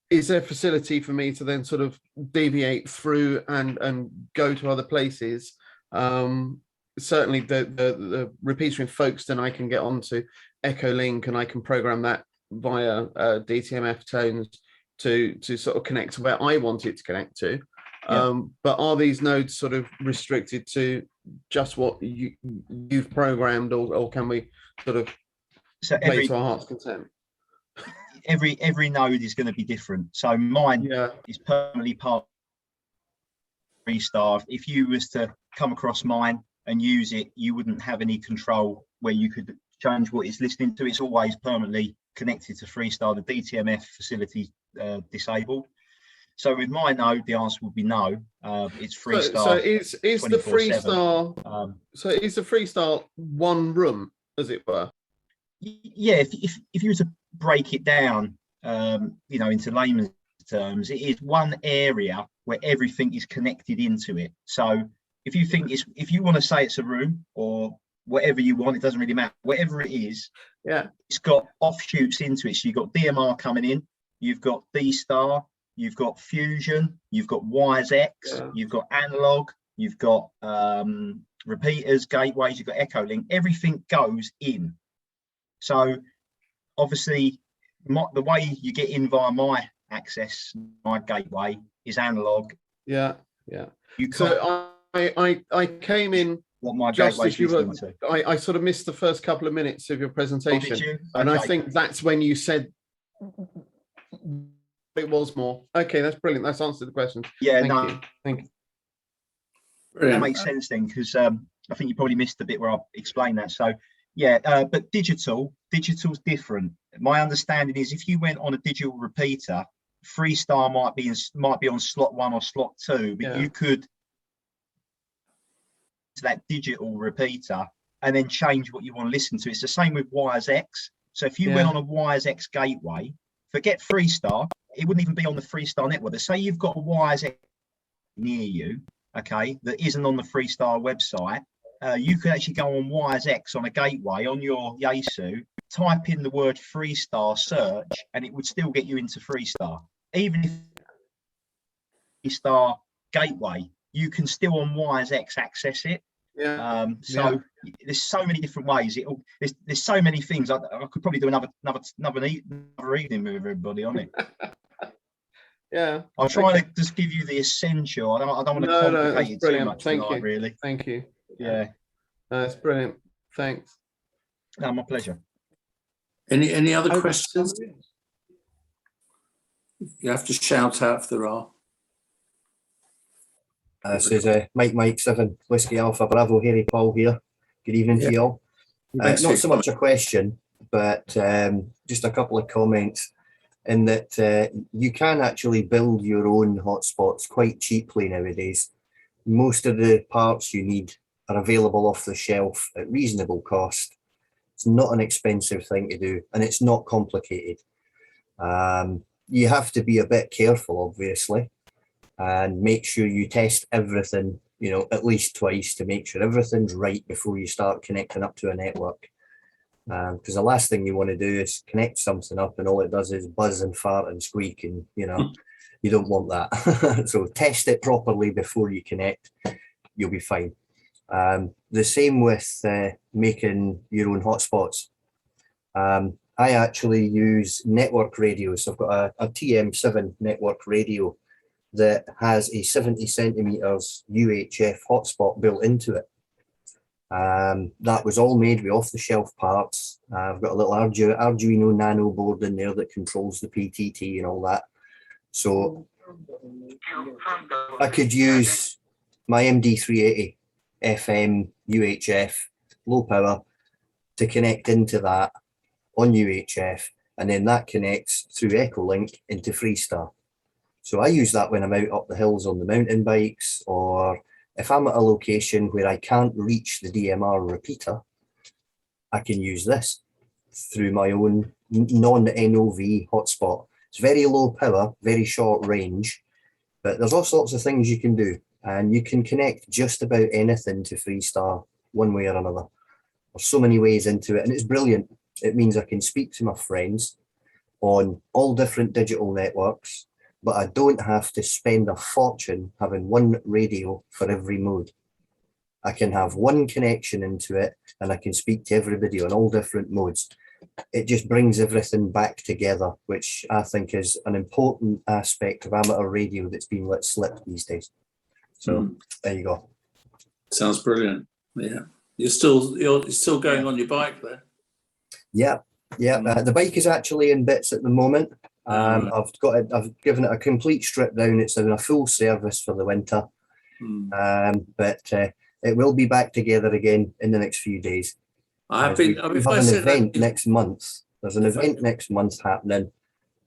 is there facility for me to then sort of deviate through and go to other places Certainly the repeater in Folkestone, I can get onto Echo Link and I can program that via DTMF tones to sort of connect to where I want it to connect to. Yeah. But are these nodes sort of restricted to just what you've programmed, or can we sort of play to our heart's content? Every node is going to be different. So mine is permanently part of Freestyle. If you was to come across mine and use it, you wouldn't have any control where you could change what it's listening to. It's always permanently connected to Freestyle. The DTMF facility disabled. So with my node, the answer would be no. It's Freestyle. So is the Freestyle? So is the Freestyle one room, as it were? Yeah. If you were to break it down, into layman's terms, it is one area where everything is connected into it. So if you want to say it's a room or whatever you want, it doesn't really matter. Whatever it is, it's got offshoots into it. So you've got DMR coming in, you've got D-Star, you've got Fusion, you've got WiseX, you've got analog, you've got repeaters, gateways, you've got Echo Link. Everything goes in. So obviously, the way you get in via my access, my gateway, is analog. Yeah. So I came in what my just gateway's as you were. listening to. I sort of missed the first couple of minutes of your presentation, Did you? and I Okay. think that's when you said it was more. Okay, that's brilliant. That's answered the question. Yeah, Thank you. That makes sense then, because I think you probably missed the bit where I explained that. So yeah, but digital's different. My understanding is if you went on a digital repeater, Freestyle might be on slot 1 or slot 2, but you could to that digital repeater and then change what you want to listen to. It's the same with WiseX. So if you went on a WiseX gateway, forget Freestyle, it wouldn't even be on the Freestyle network. But say you've got a WiseX near you, okay, that isn't on the Freestyle website, you could actually go on WiseX on a gateway on your Yaesu, type in the word Freestyle search, and it would still get you into Freestyle. Even if Freestyle gateway, you can still on WiseX access it. There's so many different ways. There's so many things. I could probably do another evening with everybody on it. I'll try to just give you the essential. I don't want to complicate it too much tonight, really. Thank you. Yeah, that's brilliant. Thanks. No, my pleasure. Any other questions? You have to shout out if there are. This is Mike 7 Whiskey Alpha Bravo Harry Paul here. Good evening to you all. Not so much a question, but just a couple of comments in that you can actually build your own hotspots quite cheaply nowadays. Most of the parts you need are available off the shelf at reasonable cost. It's not an expensive thing to do, and it's not complicated. You have to be a bit careful, obviously, and make sure you test everything, at least twice to make sure everything's right before you start connecting up to a network. Because the last thing you want to do is connect something up and all it does is buzz and fart and squeak, and you don't want that. So test it properly before you connect. You'll be fine. The same with making your own hotspots. I actually use network radios. I've got a TM7 network radio that has a 70 centimeters UHF hotspot built into it. That was all made with off-the-shelf parts. I've got a little Arduino Nano board in there that controls the PTT and all that. So I could use my MD380 FM UHF low power to connect into that on UHF, and then that connects through Echo Link into Freestyle. So I use that when I'm out up the hills on the mountain bikes, or if I'm at a location where I can't reach the DMR repeater, I can use this through my own non-NOV hotspot. It's very low power, very short range, but there's all sorts of things you can do, and you can connect just about anything to Freestyle one way or another. There's so many ways into it, and it's brilliant. It means I can speak to my friends on all different digital networks, but I don't have to spend a fortune having one radio for every mode. I can have one connection into it and I can speak to everybody on all different modes. It just brings everything back together, which I think is an important aspect of amateur radio that's been let slip these days. So there you go. Sounds brilliant. Yeah, you're still going on your bike there. Yeah. The bike is actually in bits at the moment. Right. I've given it a complete strip down. It's in a full service for the winter, but it will be back together again in the next few days. We have an event next month. There's an event next month happening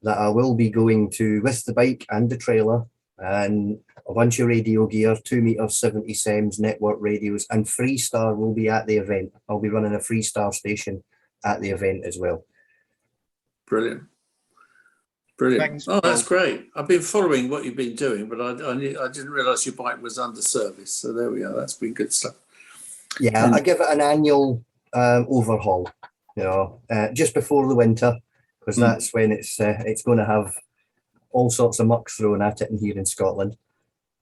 that I will be going to with the bike and the trailer and a bunch of radio gear, 2m70 SEMS network radios, and Freestyle will be at the event. I'll be running a Freestyle station at the event as well. Brilliant. Thanks, Oh, that's great. I've been following what you've been doing, but I didn't realise your bike was under service. So there we are. That's been good stuff. Yeah, I give it an annual overhaul, just before the winter, because that's when it's going to have all sorts of muck thrown at it here in Scotland.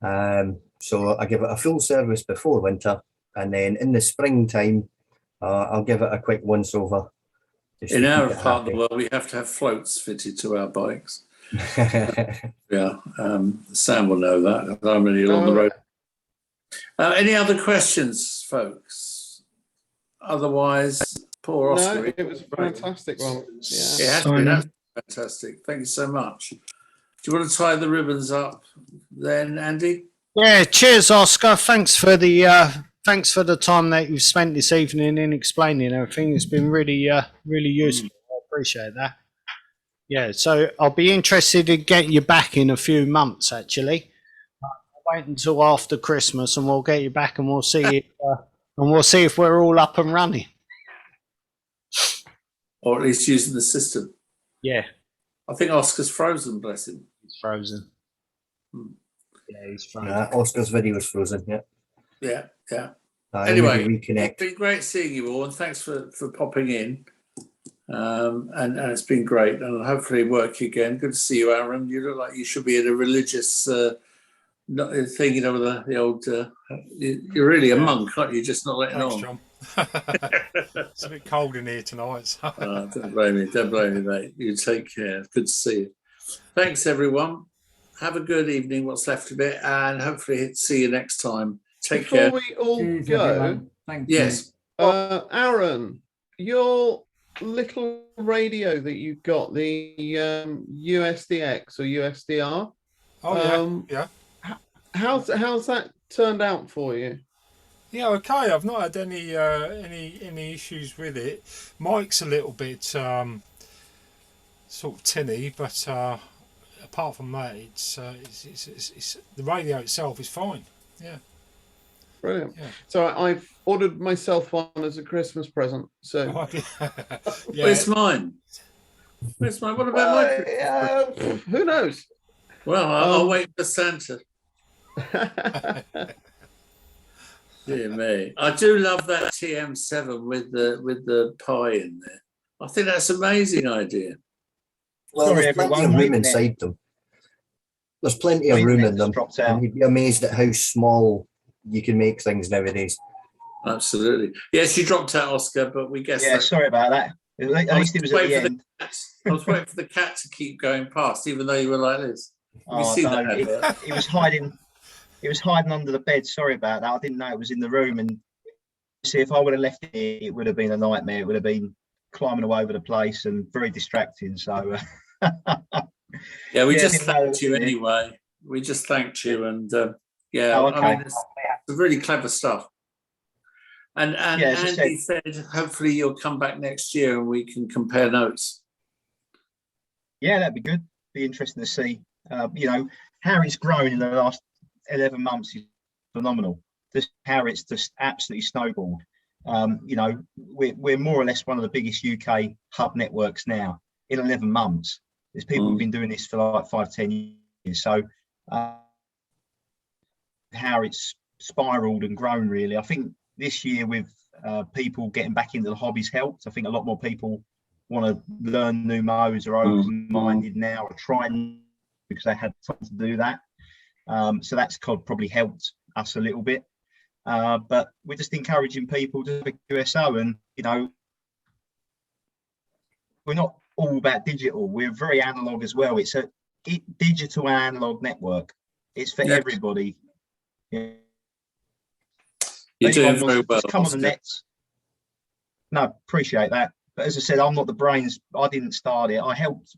So I give it a full service before winter, and then in the springtime, I'll give it a quick once over. In our part of the world, we have to have floats fitted to our bikes. Yeah, Sam will know that. I'm really on the road. Any other questions, folks? Otherwise, poor Oscar. No, it was a fantastic one. Yeah. It has been fantastic. Thank you so much. Do you want to tie the ribbons up then, Andy? Yeah, cheers, Oscar. Thanks for the time that you've spent this evening in explaining everything. It's been really useful. I appreciate that. Yeah, so I'll be interested in getting you back in a few months, actually. I'll wait until after Christmas and we'll get you back and we'll see if we're all up and running. Or at least using the system. Yeah. I think Oscar's frozen, bless him. He's frozen. Yeah, he's frozen. Oscar's video is frozen, Yeah. Anyway, it's been great seeing you all, and thanks for popping in. And it's been great, and I'll hopefully work again. Good to see you, Aaron. You look like you should be at a religious thing, the old. You're really a monk, aren't you? Just not letting on. John. It's a bit cold in here tonight. So. Don't blame me, mate. You take care. Good to see you. Thanks, everyone. Have a good evening, what's left of it, and hopefully see you next time. Take care. Before we all go, thank you. Yes. Aaron, your little radio that you've got, the USDX or USDR. Oh yeah. How's that turned out for you? Yeah, okay. I've not had any issues with it. Mike's a little bit sort of tinny, but apart from that, it's the radio itself is fine. Yeah. Brilliant. Yeah. So I've ordered myself one as a Christmas present. So Yeah. Where's mine? What about mine? Who knows? Well, I'll wait for Santa. Dear me, I do love that TM7 with the pie in there. I think that's an amazing idea. Well, there's plenty of room inside them. There's plenty of room in them, and you'd be amazed at how small you can make things nowadays. Absolutely. Yes, you dropped out, Oscar, but we guessed. Yeah, sorry about that. At least it was at the end. I was waiting for the cat to keep going past, even though you were like this. You see that? It was hiding. It was hiding under the bed. Sorry about that. I didn't know it was in the room. And see, if I would have left it, it would have been a nightmare. It would have been climbing all over the place and very distracting. So. Yeah, we just thanked you anyway. We just thanked you, and I mean, it's really clever stuff. And Andy said, hopefully you'll come back next year and we can compare notes. Yeah, that'd be good. Be interesting to see. How it's grown in the last 11 months is phenomenal. How it's just absolutely snowballed. We're more or less one of the biggest UK hub networks now in 11 months. There's people who've been doing this for like 5-10 years. So how it's spiraled and grown, really. I think this year with people getting back into the hobbies helped. I think a lot more people want to learn new modes, are open-minded now, or trying because they had time to do that. So that's probably helped us a little bit. But we're just encouraging people to be QSO, and we're not all about digital. We're very analog as well. It's a digital analog network. It's for everybody. Yeah. You're doing very well. Come on the nets. No, appreciate that. But as I said, I'm not the brains. I didn't start it. I helped,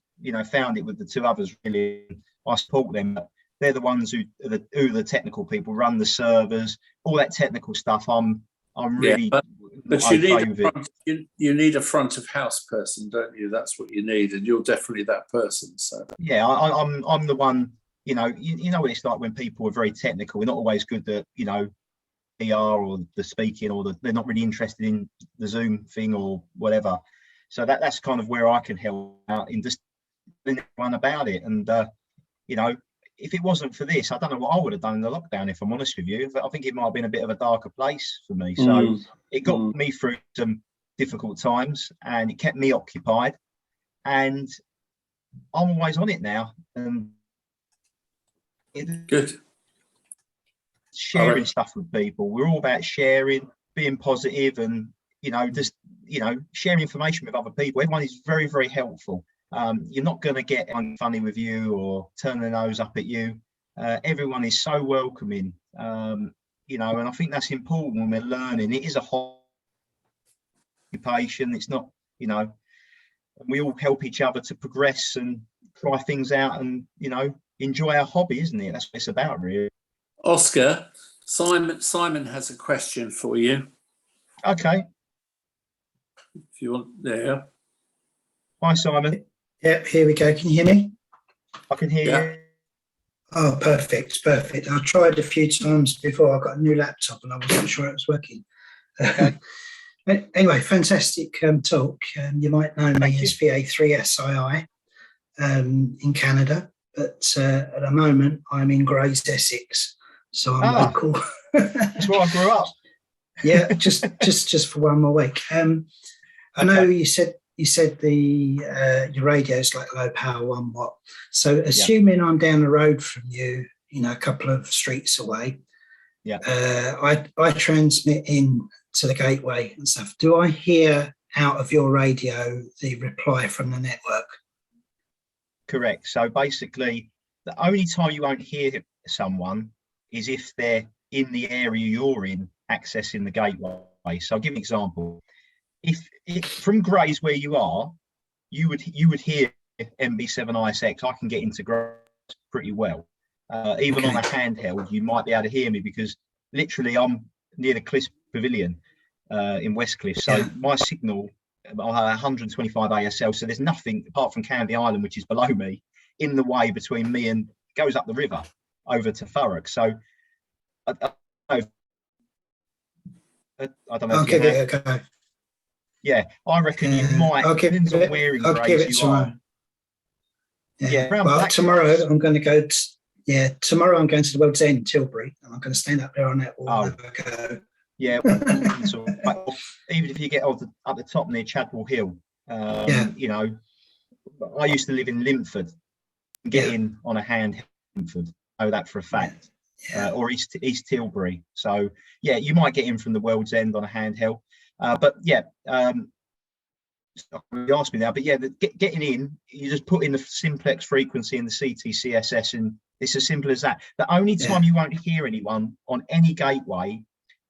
found it with the two others. Really, I support them. But they're the ones who are the technical people, run the servers, all that technical stuff. I'm really. But you need a front of house person, don't you? That's what you need, and you're definitely that person. So yeah, I'm the one. You know what it's like when people are very technical. We're not always good at PR or the speaking, or they're not really interested in the Zoom thing or whatever. So that's kind of where I can help out in just one about it. And if it wasn't for this, I don't know what I would have done in the lockdown, if I'm honest with you. I think it might have been a bit of a darker place for me. So it got me through some difficult times, and it kept me occupied, and I'm always on it now. And good. Sharing stuff with people. We're all about sharing, being positive, and just sharing information with other people. Everyone is very, very helpful. You're not going to get anyone funny with you or turn their nose up at you. Everyone is so welcoming, and I think that's important when we're learning. It is a hot occupation. It's not, we all help each other to progress and try things out, and enjoy our hobby, isn't it? That's what it's about, really. Oscar, Simon has a question for you. Okay. If you want, there. Hi, Simon. Yep, here we go. Can you hear me? I can hear you. Oh, perfect. I tried a few times before. I got a new laptop and I wasn't sure it was working. Okay. Anyway, fantastic talk. You might know me as VA3SII in Canada, but at the moment I'm in Grays, Essex, so I'm local. That's where I grew up. Yeah, just for one more week. I know you said your radio is like low power 1 watt. So assuming I'm down the road from you, a couple of streets away, I transmit in to the gateway and stuff. Do I hear out of your radio the reply from the network? Correct. So basically, the only time you won't hear someone is if they're in the area you're in, accessing the gateway. So I'll give you an example. If from Grays where you are, you would hear MB7ISX. I can get into Grays pretty well. Even on a handheld, you might be able to hear me, because literally I'm near the Cliffs Pavilion in Westcliff. So my signal, I have 125 ASL. So there's nothing apart from Candy Island, which is below me, in the way between me and goes up the river over to Thurrock. So I don't know. Okay. Yeah, I reckon you might. Depends on wearing Grays you are. Well, tomorrow I'm going to go. Tomorrow I'm going to the World's End, Tilbury, and I'm going to stand up there on that wall. Yeah, even if you get up the top near Chadwell Hill, I used to live in Linford. Get in on a hand Linford. I know that for a fact. Or East Tilbury. So you might get in from the World's End on a handheld. You asked me now, but getting in, you just put in the simplex frequency and the CTCSS, and it's as simple as that. The only time you won't hear anyone on any gateway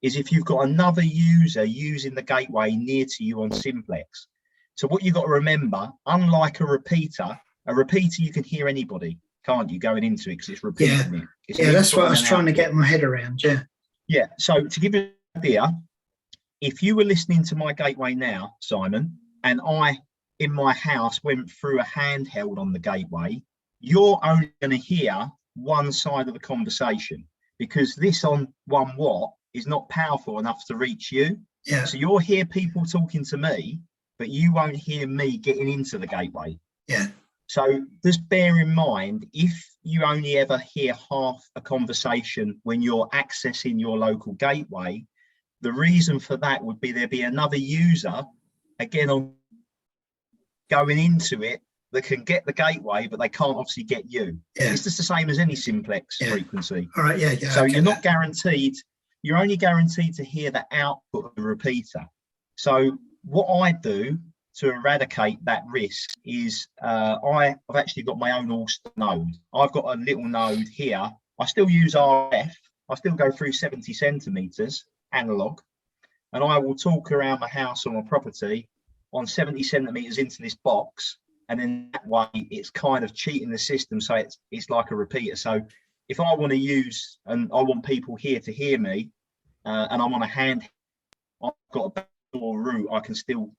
is if you've got another user using the gateway near to you on simplex. So what you've got to remember, unlike a repeater you can hear anybody, can't you, going into it, because it's repeating it. That's what I was trying to get my head around. So to give you an idea, if you were listening to my gateway now, Simon, and I, in my house, went through a handheld on the gateway, you're only going to hear one side of the conversation, because this on 1 watt is not powerful enough to reach you. So you'll hear people talking to me, but you won't hear me getting into the gateway. So just bear in mind, if you only ever hear half a conversation when you're accessing your local gateway, the reason for that would be there'd be another user, again, on going into it, that can get the gateway, but they can't obviously get you. It's just the same as any simplex frequency. All right, So you're not guaranteed you're only guaranteed to hear the output of the repeater. So what I do to eradicate that risk is I've actually got my own AllStar node. I've got a little node here. I still use RF. I still go through 70 centimeters analog, and I will talk around my house or my property on 70 centimeters into this box. And then that way it's kind of cheating the system. So it's like a repeater. So if I want to use, and I want people here to hear me, and I'm on a hand, I've got a backdoor route,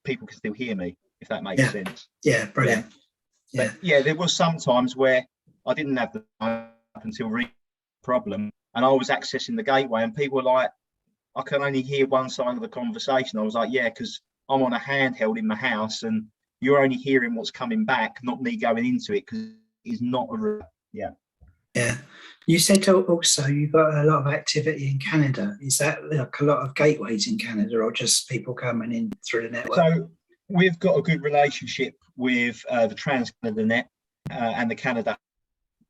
people can still hear me, if that makes sense. Yeah, brilliant. But yeah, there was some times where I didn't have the up until problem, and I was accessing the gateway, and people were like, I can only hear one side of the conversation. I was like, yeah, because I'm on a handheld in my house, and you're only hearing what's coming back, not me going into it, because it's not a yeah. You said also you've got a lot of activity in Canada. Is that like a lot of gateways in Canada, or just people coming in through the network? So we've got a good relationship with the Trans-Canada Net and the Canada,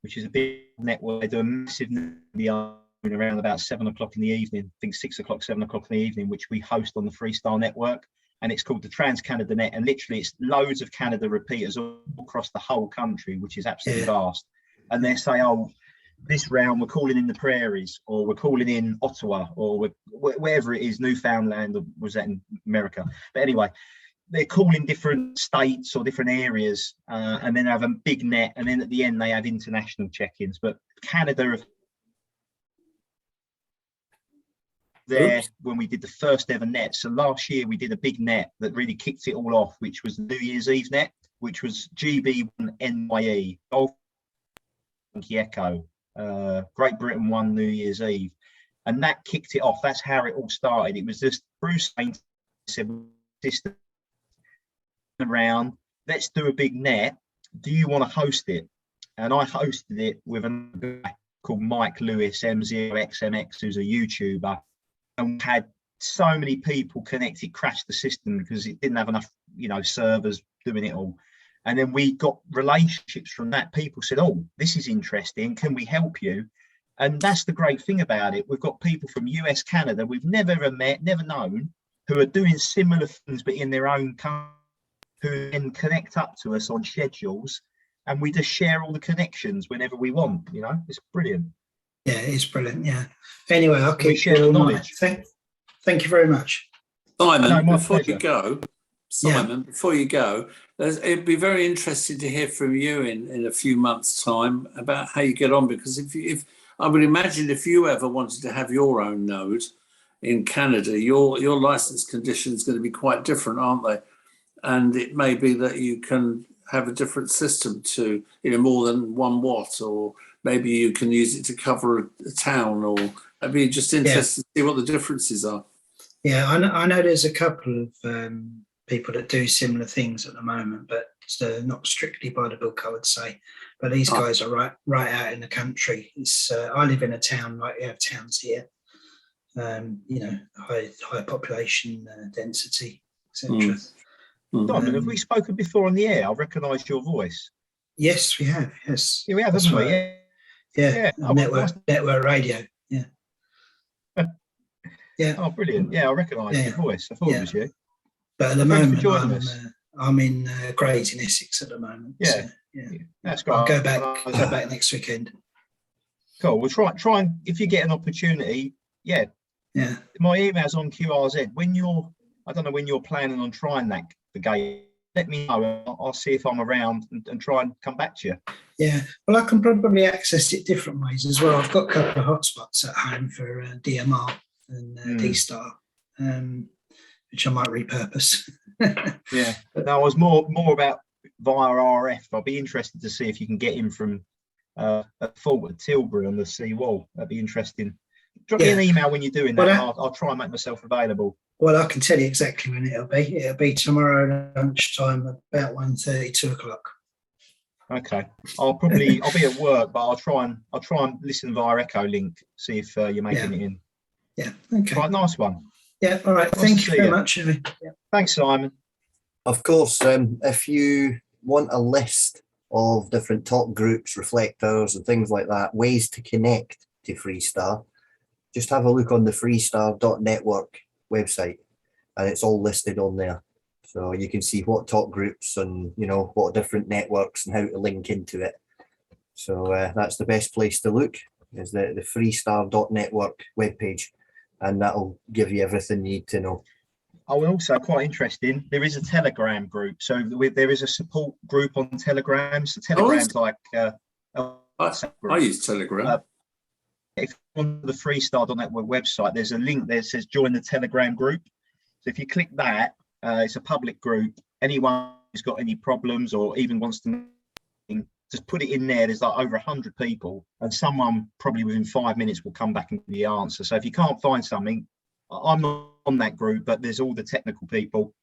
which is a big network. They do a massive around about 7 o'clock in the evening, I think 6 o'clock, 7 o'clock in the evening, which we host on the Freestyle network. And it's called the Trans-Canada Net. And literally it's loads of Canada repeaters all across the whole country, which is absolutely vast. And they say, oh, this round we're calling in the prairies, or we're calling in Ottawa, or wherever it is, Newfoundland, or was that in America? But anyway, they're calling different states or different areas, and then have a big net. And then at the end, they have international check-ins. But Canada have there when we did the first ever net. So last year we did a big net that really kicked it all off, which was New Year's Eve net, which was GB1NYE, Golf Yankee Echo. Great Britain won New Year's Eve, and that kicked it off. That's how it all started. It was just Bruce said, "Sister, around, let's do a big net. Do you want to host it?" And I hosted it with a guy called Mike Lewis, M0XMX, who's a YouTuber. And had so many people connect, it crashed the system because it didn't have enough, servers doing it all. And then we got relationships from that. People said, oh, this is interesting. Can we help you? And that's the great thing about it. We've got people from US, Canada, we've never ever met, never known, who are doing similar things, but in their own country, who can connect up to us on schedules. And we just share all the connections whenever we want, it's brilliant. Yeah, it's brilliant. Yeah. Anyway, I'll keep share the knowledge. Thank you very much. Simon, before you go, it'd be very interesting to hear from you in a few months' time about how you get on, because if I would imagine if you ever wanted to have your own node in Canada, your license conditions going to be quite different, aren't they? And it may be that you can have a different system to more than 1 watt, or maybe you can use it to cover a town, or I'd be just interested to see what the differences are. Yeah, I know there's a couple of people that do similar things at the moment, but not strictly by the book, I would say. But these guys are right out in the country. It's I live in a town like we have towns here, high population density, etc. Simon, have we spoken before on the air? I recognised your voice. Yes, we have. Yes, we have, haven't we? Yeah. Network radio. Yeah. Yeah. Oh, brilliant. Yeah, I recognise your voice. I thought it was you. But at the moment, I'm in Grays in Essex at the moment. Yeah. So, that's great. I'll go back next weekend. Cool. We'll try and if you get an opportunity, Yeah. My email's on QRZ. I don't know when you're planning on trying the gate. Let me know. I'll see if I'm around and try and come back to you. Yeah, well, I can probably access it different ways as well. I've got a couple of hotspots at home for DMR and D-Star, which I might repurpose. Yeah, but no, I was more about via RF. I'll be interested to see if you can get in from at Fault at Tilbury on the sea wall. That'd be interesting. Drop me an email when you're doing that. I'll try and make myself available. Well, I can tell you exactly when it'll be. It'll be tomorrow lunchtime, about 1:30, 2 o'clock. Okay. I'll be at work, but I'll try and listen via Echo Link, see if you're making it in. Yeah. Okay. Right, nice one. Yeah. All right. Thank you very much. Yeah. Thanks, Simon. Of course, if you want a list of different talk groups, reflectors, and things like that, ways to connect to Freestyle, just have a look on the freestyle.network website, and it's all listed on there. So you can see what talk groups and, you know, what different networks and how to link into it. So that's the best place to look, is the freestyle.network webpage, and that'll give you everything you need to know. Oh, and also quite interesting, there is a Telegram group. So there is a support group on Telegram. So Telegram's like I use Telegram. If on the freestyle.network website, there's a link there that says join the Telegram group. So if you click that, it's a public group. Anyone who's got any problems or even wants to just put it in there. There's like over 100 people, and someone probably within 5 minutes will come back and give the answer. So if you can't find something, I'm not on that group, but there's all the technical people.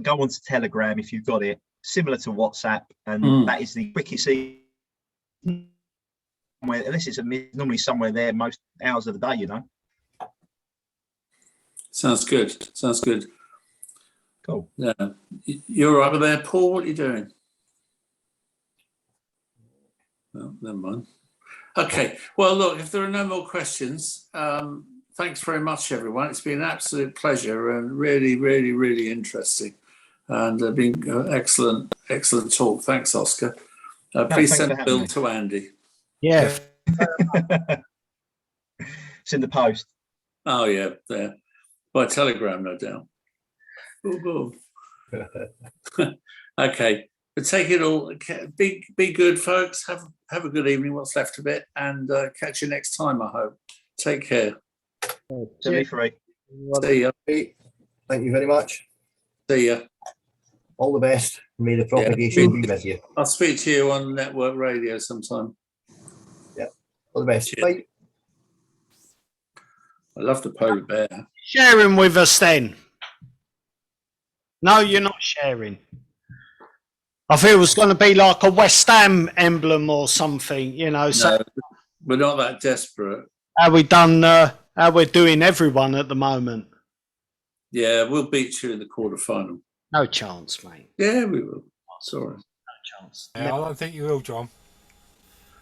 Go on to Telegram if you've got it, similar to WhatsApp, and that is the quickest. Unless it's normally somewhere there most hours of the day, you know. Sounds good. Sounds good. Cool. Yeah, you're over there, Paul. What are you doing? Well, never mind. Okay. Well, look, if there are no more questions, thanks very much, everyone. It's been an absolute pleasure and really, really, really interesting, and been excellent talk. Thanks, Oscar. Please send a bill to Andy. Yeah. It's in the post. Oh yeah, there. By telegram, no doubt. Okay, but take it all. Be good, folks. Have a good evening. What's left of it, and catch you next time. I hope. Take care. See ya. Thank you very much. See ya. All the best. May the propagation be with you. I'll speak to you on network radio sometime. All the best. Cheers. Bye. I love the polar bear. Sharing with us then. No, you're not sharing. I thought it was going to be like a West Ham emblem or something, you know. So no, we're not that desperate. How we're doing everyone at the moment. Yeah, we'll beat you in the quarterfinal. No chance, mate. Yeah, we will. Sorry. No chance. Yeah, I don't think you will, John.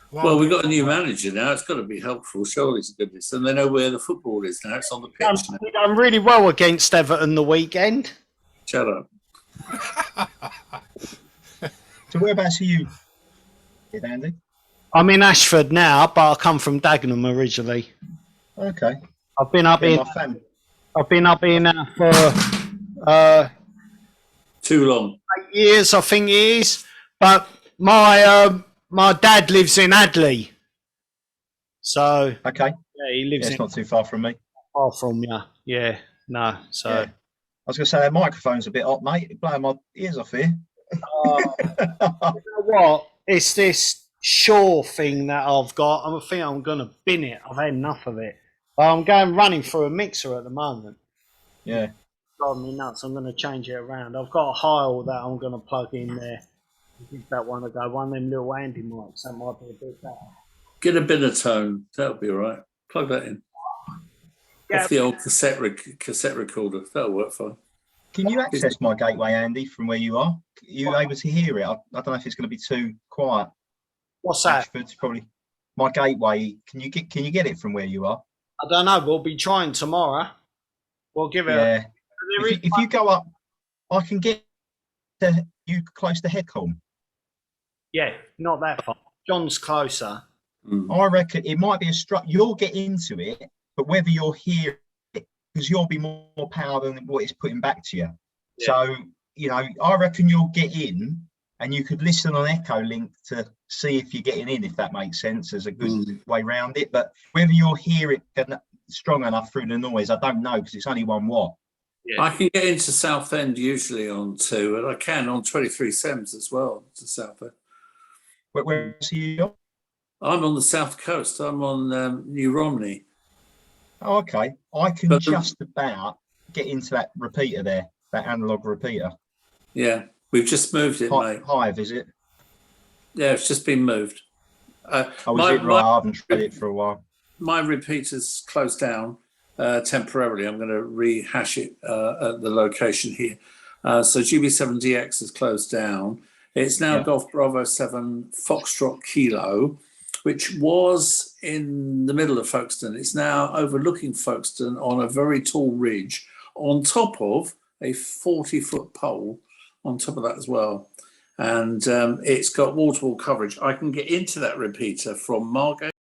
Well, we've got a new manager now. It's got to be helpful, surely, to goodness. And they know where the football is now. It's on the pitch now. We've done really well against Everton the weekend. Shut up. So whereabouts are you, Andy? I'm in Ashford now, but I come from Dagenham originally. Okay. I've been up here. I've been up here now for too long. 8 years, I think it is. But my dad lives in Adley, so okay. Yeah, he lives. It's not too far from me. Far from you, yeah. No, so yeah. I was going to say that microphone's a bit hot, mate. It's blowing my ears off here. You know what? It's this Shaw thing that I've got. I think I'm going to bin it. I've had enough of it. But I'm going running through a mixer at the moment. Yeah. Driving me nuts. I'm going to change it around. I've got a Heil that I'm going to plug in there. Give that one a go. One of them little Andy mics. That might be a bit better. Get a bit of tone. That'll be all right. Plug that in. Yeah. Off the old cassette recorder. That'll work fine. Can you access my gateway, Andy, from where you are? Are you able to hear it? I don't know if it's going to be too quiet. What's that? Ashford's probably my gateway. Can you get it from where you are? I don't know. We'll be trying tomorrow. We'll give it. Yeah. If you go up, I can get to you close to Headcombe. Yeah, not that far. John's closer. I reckon it might be a you'll get into it, but whether you're here, because you'll be more power than what it's putting back to you. Yeah. So, you know, I reckon you'll get in and you could listen on Echo Link to see if you're getting in, if that makes sense, as a good way around it. But whether you'll hear it strong enough through the noise, I don't know, because it's only 1 watt. Yeah. I can get into Southend usually on 2, and I can on 23 SEMS as well to Southend. Where are you? I'm on the south coast. I'm on New Romney. Oh, okay. I can just about get into that repeater there, that analog repeater. Yeah, we've just moved it, mate. Hive, is it? Yeah, it's just been moved. Is it right? I haven't tried it for a while. My repeater's closed down temporarily. I'm going to rehash it at the location here. So GB7DX is closed down. It's now Golf Bravo 7 Foxtrot Kilo. which was in the middle of Folkestone. It's now overlooking Folkestone on a very tall ridge on top of a 40-foot pole on top of that as well. And it's got wall-to-wall coverage. I can get into that repeater from Margate